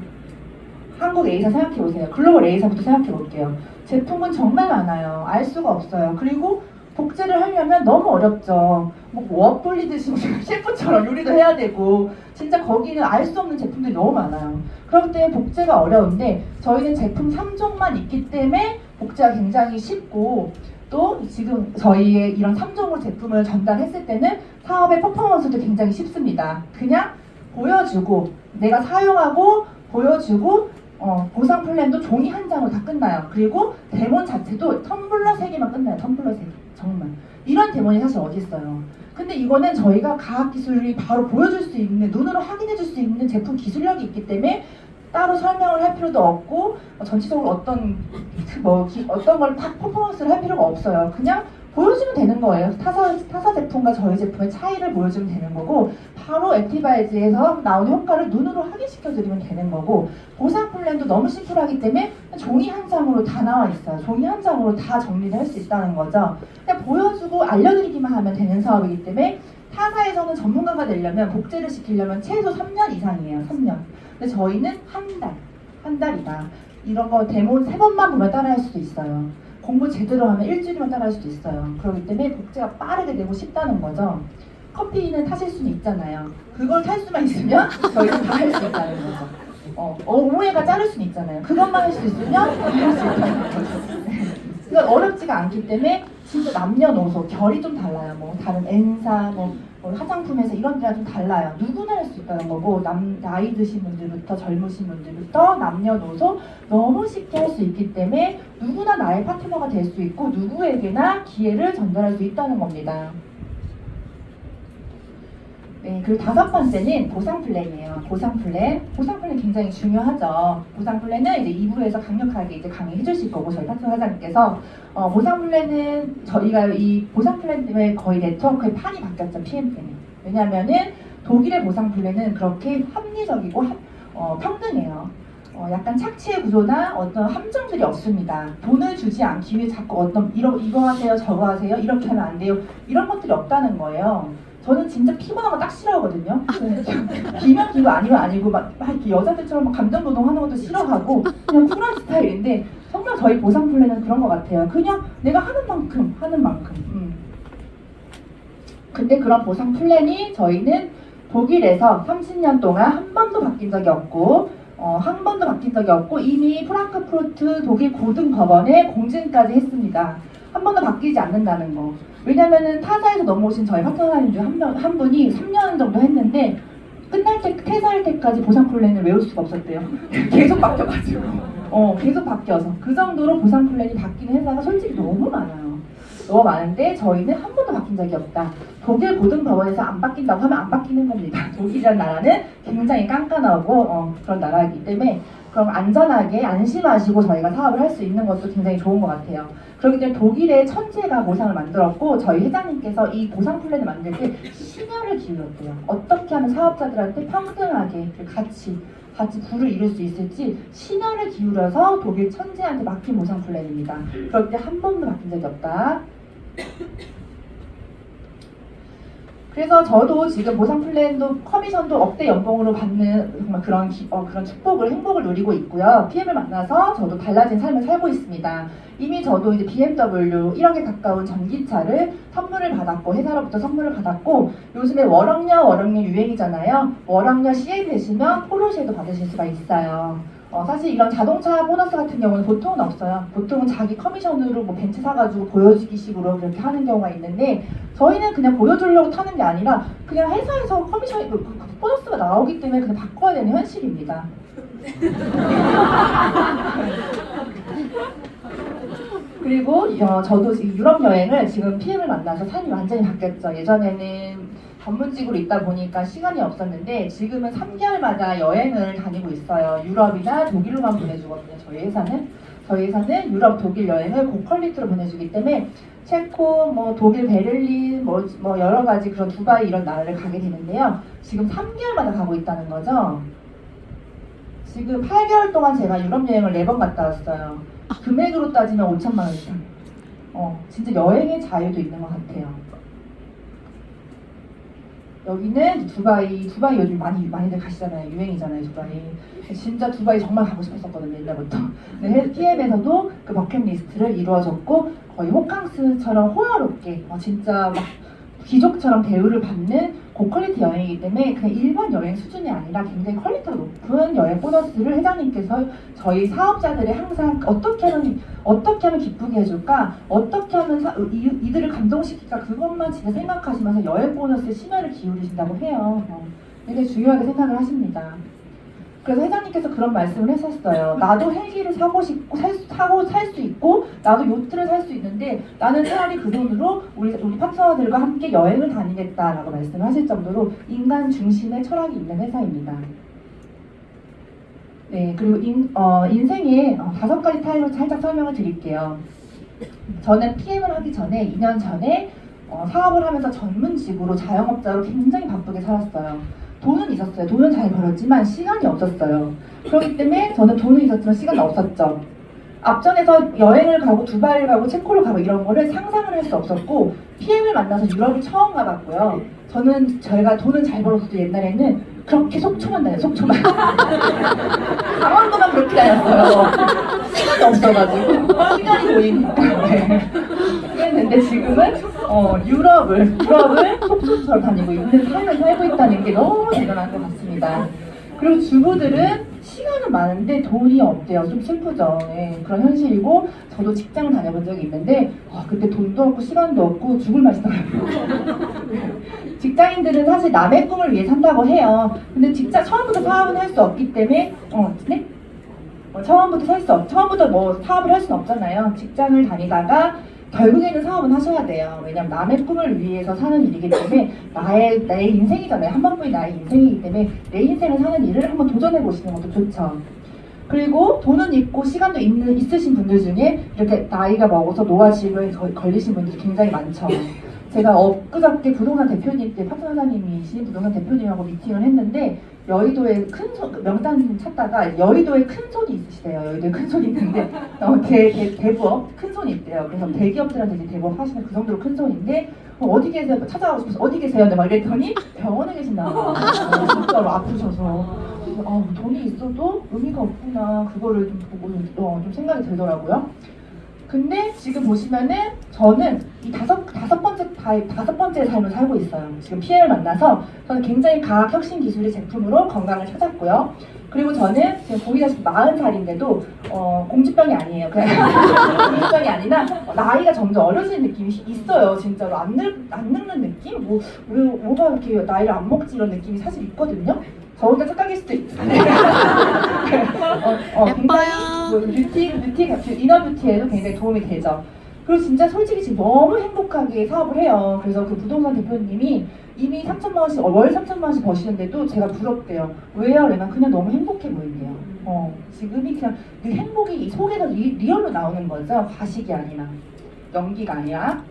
한국 A사 생각해 보세요. 글로벌 A사부터 생각해 볼게요. 제품은 정말 많아요. 알 수가 없어요. 그리고 복제를 하려면 너무 어렵죠. 뭐 워 돌리듯이 셰프처럼 요리도 해야 되고 진짜 거기는 알 수 없는 제품들이 너무 많아요. 그렇기 때문에 복제가 어려운데 저희는 제품 3종만 있기 때문에 복제가 굉장히 쉽고 또 지금 저희의 이런 3종으로 제품을 전달했을 때는 사업의 퍼포먼스도 굉장히 쉽습니다. 그냥 보여주고 내가 사용하고 보여주고 보상 플랜도 종이 한 장으로 다 끝나요. 그리고 데몬 자체도 텀블러 3개만 끝나요. 텀블러 3개. 정말. 이런 데몬이 사실 어디 있어요. 근데 이거는 저희가 과학기술이 바로 보여줄 수 있는, 눈으로 확인해 줄 수 있는 제품 기술력이 있기 때문에 따로 설명을 할 필요도 없고 전체적으로 어떤 걸 딱 퍼포먼스를 할 필요가 없어요. 그냥 보여주면 되는 거예요. 타사 제품과 저희 제품의 차이를 보여주면 되는 거고 바로 액티바이즈에서 나오는 효과를 눈으로 확인시켜드리면 되는 거고 보상 플랜도 너무 심플하기 때문에 종이 한 장으로 다 나와 있어요. 종이 한 장으로 다 정리를 할 수 있다는 거죠. 그냥 보여주고 알려드리기만 하면 되는 사업이기 때문에 타사에서는 전문가가 되려면 복제를 시키려면 최소 3년 이상이에요. 3년. 근데 저희는 한 달이다. 이런 거 데모 3번만 보면 따라할 수도 있어요. 공부 제대로 하면 일주일이면 따라할 수도 있어요. 그렇기 때문에 복제가 빠르게 되고 쉽다는 거죠. 커피는 타실 수는 있잖아요. 그걸 탈 수만 있으면 저희는 다 할 수 있다는 거죠. 오해가 자를 수는 있잖아요. 그것만 할 수 있으면 이럴 수 있다는 거죠. 그러니까 어렵지가 않기 때문에 진짜 남녀노소 결이 좀 달라요. 뭐 다른 N사, 뭐 화장품에서 이런 데랑 좀 달라요. 누구나 할 수 있다는 거고 나이 드신 분들부터 젊으신 분들부터 남녀노소 너무 쉽게 할 수 있기 때문에 누구나 나의 파트너가 될 수 있고 누구에게나 기회를 전달할 수 있다는 겁니다. 네, 그리고 다섯 번째는 보상 플랜이에요. 보상 플랜 굉장히 중요하죠. 보상 플랜은 이제 2부에서 강력하게 이제 강의해 주실 거고 저희 파트너 사장님께서 보상 플랜은 저희가 이 보상 플랜 때문에 거의 네트워크의 판이 바뀌었죠. PM 때문에. 왜냐하면은 독일의 보상 플랜은 그렇게 합리적이고 평등해요. 약간 착취의 구조나 어떤 함정들이 없습니다. 돈을 주지 않기 위해 자꾸 어떤 이거 하세요, 저거 하세요, 이렇게 하면 안 돼요. 이런 것들이 없다는 거예요. 저는 진짜 피곤한 거 딱 싫어하거든요. 기면 기고 아니면 아니고 막 이렇게 여자들처럼 막 감정노동하는 것도 싫어하고 그냥 쿨한 스타일인데 정말 저희 보상 플랜은 그런 것 같아요. 그냥 내가 하는 만큼. 근데 그런 보상 플랜이 저희는 독일에서 30년 동안 한 번도 바뀐 적이 없고 이미 프랑크푸르트 독일 고등법원에 공증까지 했습니다. 한 번도 바뀌지 않는다는 거. 왜냐면은 타사에서 넘어오신 저희 파트너님 중 한 분이 3년 정도 했는데 끝날 때 퇴사할 때까지 보상 플랜을 외울 수가 없었대요. 계속 바뀌어가지고. 계속 바뀌어서 그 정도로 보상 플랜이 바뀌는 회사가 솔직히 너무 많아요. 너무 많은데 저희는 한 번도 바뀐 적이 없다. 독일 고등법원에서 안 바뀐다고 하면 안 바뀌는 겁니다. 독일이라는 나라는 굉장히 깐깐하고 그런 나라이기 때문에 그럼 안전하게 안심하시고 저희가 사업을 할 수 있는 것도 굉장히 좋은 것 같아요. 그렇기 때문에 독일의 천재가 보상을 만들었고 저희 회장님께서 이 보상 플랜을 만들 때 심혈을 기울였대요. 어떻게 하면 사업자들한테 평등하게 같이 부를 이룰 수 있을지 심혈을 기울여서 독일 천재한테 맡긴 보상 플랜입니다. 그렇기 때문에 한 번도 바뀐 적이 없다. 그래서 저도 지금 보상 플랜도 커미션도 억대 연봉으로 받는 정말 그런 축복을 행복을 누리고 있고요. PM을 만나서 저도 달라진 삶을 살고 있습니다. 이미 저도 이제 BMW 1억에 가까운 전기차를 선물을 받았고 회사로부터 선물을 받았고 요즘에 월억녀 유행이잖아요. 월억녀 CA 되시면 포르쉐도 받으실 수가 있어요. 사실 이런 자동차 보너스 같은 경우는 보통은 없어요. 보통은 자기 커미션으로 뭐 벤츠 사가지고 보여주기 식으로 그렇게 하는 경우가 있는데 저희는 그냥 보여주려고 타는 게 아니라 그냥 회사에서 커미션 보너스가 나오기 때문에 그냥 바꿔야 되는 현실입니다. 그리고 저도 지금 유럽 여행을 지금 PM을 만나서 삶이 완전히 바뀌었죠. 예전에는 전문직으로 있다 보니까 시간이 없었는데 지금은 3개월마다 여행을 다니고 있어요. 유럽이나 독일로만 보내주거든요. 저희 회사는 유럽, 독일 여행을 고퀄리티로 보내주기 때문에 체코, 독일 베를린, 여러 가지 그런 두바이 이런 나라를 가게 되는데요. 지금 3개월마다 가고 있다는 거죠. 지금 8개월 동안 제가 유럽 여행을 4번 갔다 왔어요. 금액으로 따지면 5천만 원 이상. 진짜 여행의 자유도 있는 것 같아요. 여기는 두바이 요즘 많이들 가시잖아요. 유행이잖아요, 두바이. 진짜 두바이 정말 가고 싶었었거든요, 옛날부터. 근데 PM에서도 그 버킷리스트를 이루어졌고 거의 호캉스처럼 호화롭게 진짜 막 귀족처럼 대우를 받는 고퀄리티 여행이기 때문에 그냥 일반 여행 수준이 아니라 굉장히 퀄리티가 높은 여행 보너스를 회장님께서 저희 사업자들이 항상 어떻게 하면 기쁘게 해줄까, 어떻게 하면 이들을 감동시킬까 그것만 진짜 생각하시면서 여행 보너스에 심혈을 기울이신다고 해요. 굉장히 중요하게 생각을 하십니다. 그래서 회장님께서 그런 말씀을 했었어요. 나도 헬기를 사고 싶고 살 수 있고 나도 요트를 살 수 있는데 나는 차라리 그 돈으로 우리 파트너들과 함께 여행을 다니겠다라고 말씀을 하실 정도로 인간 중심의 철학이 있는 회사입니다. 네, 그리고 인생의 5가지 타입으로 살짝 설명을 드릴게요. 저는 PM을 하기 전에 2년 전에 사업을 하면서 전문직으로 자영업자로 굉장히 바쁘게 살았어요. 돈은 있었어요. 돈은 잘 벌었지만 시간이 없었어요. 그렇기 때문에 저는 돈은 있었지만 시간이 없었죠. 앞전에서 여행을 가고 두바이를 가고 체코를 가고 이런 거를 상상을 할 수 없었고 PM을 만나서 유럽을 처음 가봤고요. 저희가 돈은 잘 벌었어도 옛날에는 그렇게 속초만 다녀요. 속초만. 강원도만 그렇게 다녔어요. 시간이 없어가지고 시간이 보이니까. 네. 그랬는데 지금은 유럽을 속초처럼 다니고 있는 삶을 살고 있다는 게 너무 대단한 것 같습니다. 그리고 주부들은 시간을 시간은 많은데 돈이 없대요. 좀 슬프죠. 네, 그런 현실이고 저도 직장 다녀본 적이 있는데 그때 돈도 없고 시간도 없고 죽을 맛이더라고요. 직장인들은 사실 남의 꿈을 위해 산다고 해요. 근데 처음부터 사업은 할 수 없기 때문에 네? 처음부터 뭐 사업을 할 수는 없잖아요. 직장을 다니다가 결국에는 사업은 하셔야 돼요. 왜냐면 남의 꿈을 위해서 사는 일이기 때문에 나의 인생이잖아요. 한 번뿐인 나의 인생이기 때문에 내 인생을 사는 일을 한번 도전해 보시는 것도 좋죠. 그리고 돈은 있고 시간도 있으신 분들 중에 이렇게 나이가 먹어서 노화질병에 걸리신 분들이 굉장히 많죠. 제가 엊그저께 부동산 대표님 때 파트너사님이신 부동산 대표님하고 미팅을 했는데 여의도에 명단 찾다가 여의도에 큰 손이 있으시대요. 여의도에 큰 손이 있는데 대부업 큰 손이 있대요. 그래서 대기업들한테 이제 대부업 하시는 그 정도로 큰 손인데 어디 계세요? 찾아가고 싶어서 어디 계세요? 막 이랬더니 병원에 계신다고. 진짜로 아프셔서. 돈이 있어도 의미가 없구나. 그거를 좀 보고 좀 생각이 들더라고요. 근데 지금 보시면은 저는 이 다섯 번째 삶을 살고 있어요. 지금 PM을 만나서 저는 굉장히 과학 혁신 기술의 제품으로 건강을 찾았고요. 그리고 저는 지금 보이다시피 40살인데도 공주병이 아니에요. 그냥 공주병이 아니라 나이가 점점 어려지는 느낌이 있어요. 진짜로 안 늙는 느낌? 뭐가 이렇게 나이를 안 먹지 이런 느낌이 사실 있거든요. 저 혼자 착각일 수도 있고. 굉장히 뷰티, 이너 뷰티에도 굉장히 도움이 되죠. 그리고 진짜 솔직히 지금 너무 행복하게 사업을 해요. 그래서 그 부동산 대표님이 이미 3천만 원씩, 월 3천만 원씩 버시는데도 제가 부럽대요. 왜요? 왜냐면 그냥 너무 행복해 보인대요. 지금이 그냥 그 행복이 이 속에서 리얼로 나오는 거죠. 과식이 아니라, 연기가 아니라.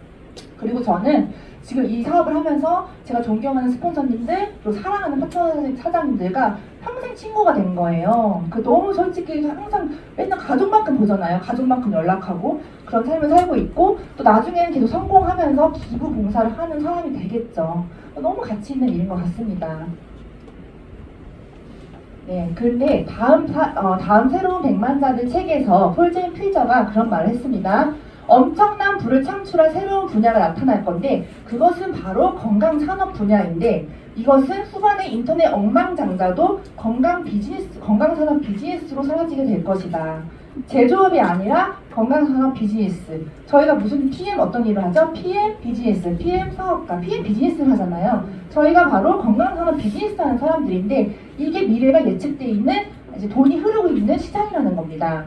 그리고 저는 지금 이 사업을 하면서 제가 존경하는 스폰서님들 그리고 사랑하는 파트너 사장님들과 평생 친구가 된 거예요. 너무 솔직히 항상 맨날 가족만큼 보잖아요. 가족만큼 연락하고 그런 삶을 살고 있고 또 나중에는 계속 성공하면서 기부 봉사를 하는 사람이 되겠죠. 너무 가치 있는 일인 것 같습니다. 네, 그런데 다음 새로운 백만자들 책에서 폴젠 필저가 그런 말을 했습니다. 엄청난 부를 창출할 새로운 분야가 나타날 건데 그것은 바로 건강산업 분야인데 이것은 후반에 인터넷 억만장자도 건강산업 비즈니스로 사라지게 될 것이다. 제조업이 아니라 건강산업 비즈니스. 저희가 무슨 PM 어떤 일을 하죠? PM 비즈니스, PM 사업가, PM 비즈니스를 하잖아요. 저희가 바로 건강산업 비즈니스 하는 사람들인데 이게 미래가 예측되어 있는 이제 돈이 흐르고 있는 시장이라는 겁니다.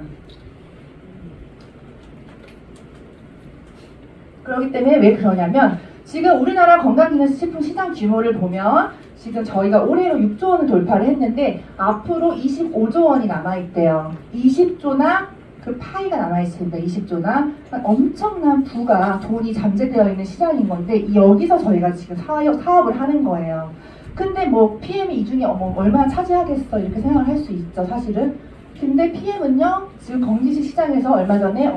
그렇기 때문에 왜 그러냐면 지금 우리나라 건강기능식품 시장 규모를 보면 지금 저희가 올해로 6조 원을 돌파를 했는데 앞으로 25조 원이 남아있대요. 20조나 그 파이가 남아있습니다. 20조나 엄청난 부가 돈이 잠재되어 있는 시장인 건데 여기서 저희가 지금 사업을 하는 거예요. 근데 뭐 PM이 이 중에 얼마나 차지하겠어 이렇게 생각을 할 수 있죠. 사실은. 근데 PM은요 지금 건기식 시장에서 얼마 전에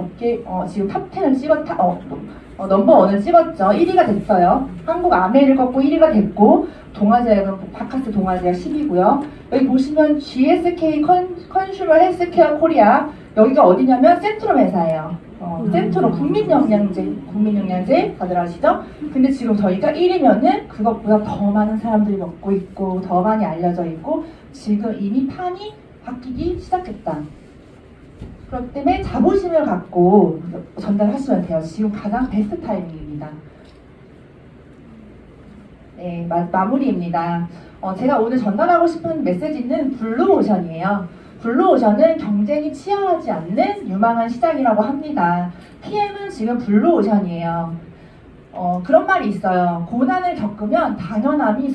지금 탑10을 넘버 1을 찍었죠. 1위가 됐어요. 한국 아메이를 꺾고 1위가 됐고 동아제약은 바카스 동아제약 10위고요. 여기 보시면 GSK 컨슈머 헬스케어 코리아 여기가 어디냐면 센트럼 회사예요. 센트럼 국민영양제 다들 아시죠? 근데 지금 저희가 1위면은 그것보다 더 많은 사람들이 먹고 있고 더 많이 알려져 있고 지금 이미 판이 바뀌기 시작했다. 그렇기 때문에 자부심을 갖고 전달하시면 돼요. 지금 가장 베스트 타이밍입니다. 네, 마무리입니다. 제가 오늘 전달하고 싶은 메시지는 블루오션이에요. 블루오션은 경쟁이 치열하지 않는 유망한 시장이라고 합니다. PM은 지금 블루오션이에요. 그런 말이 있어요. 고난을 겪으면 당연함이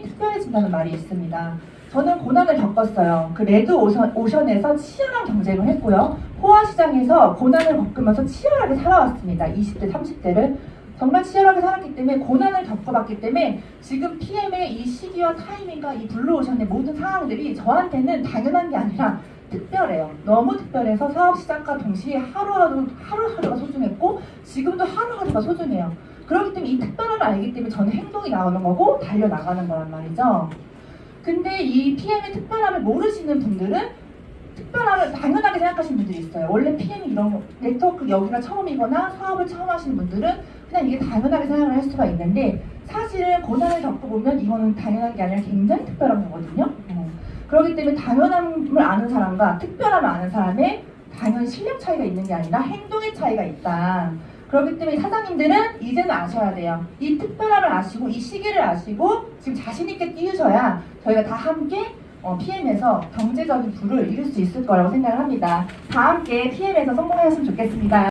특별해진다는 말이 있습니다. 저는 고난을 겪었어요. 그 레드 오션에서 치열한 경쟁을 했고요. 호화 시장에서 고난을 겪으면서 치열하게 살아왔습니다. 20대, 30대를. 정말 치열하게 살았기 때문에 고난을 겪어봤기 때문에 지금 PM의 이 시기와 타이밍과 이 블루오션의 모든 상황들이 저한테는 당연한 게 아니라 특별해요. 너무 특별해서 사업 시작과 동시에 하루하루가 소중했고 지금도 하루하루가 소중해요. 그렇기 때문에 이 특별함을 알기 때문에 저는 행동이 나오는 거고 달려나가는 거란 말이죠. 근데 이 PM의 특별함을 모르시는 분들은 특별함을 당연하게 생각하시는 분들이 있어요. 원래 PM이 이런 거, 네트워크 여기가 처음이거나 사업을 처음 하시는 분들은 그냥 이게 당연하게 생각을 할 수가 있는데 사실은 고난을 겪어보면 이거는 당연한 게 아니라 굉장히 특별한 거거든요. 그렇기 때문에 당연함을 아는 사람과 특별함을 아는 사람의 당연히 실력 차이가 있는 게 아니라 행동의 차이가 있다. 그렇기 때문에 사장님들은 이제는 아셔야 돼요. 이 특별함을 아시고 이 시기를 아시고 지금 자신 있게 띄우셔야 저희가 다 함께 PM에서 경제적인 부를 이룰 수 있을 거라고 생각을 합니다. 다 함께 PM에서 성공하셨으면 좋겠습니다.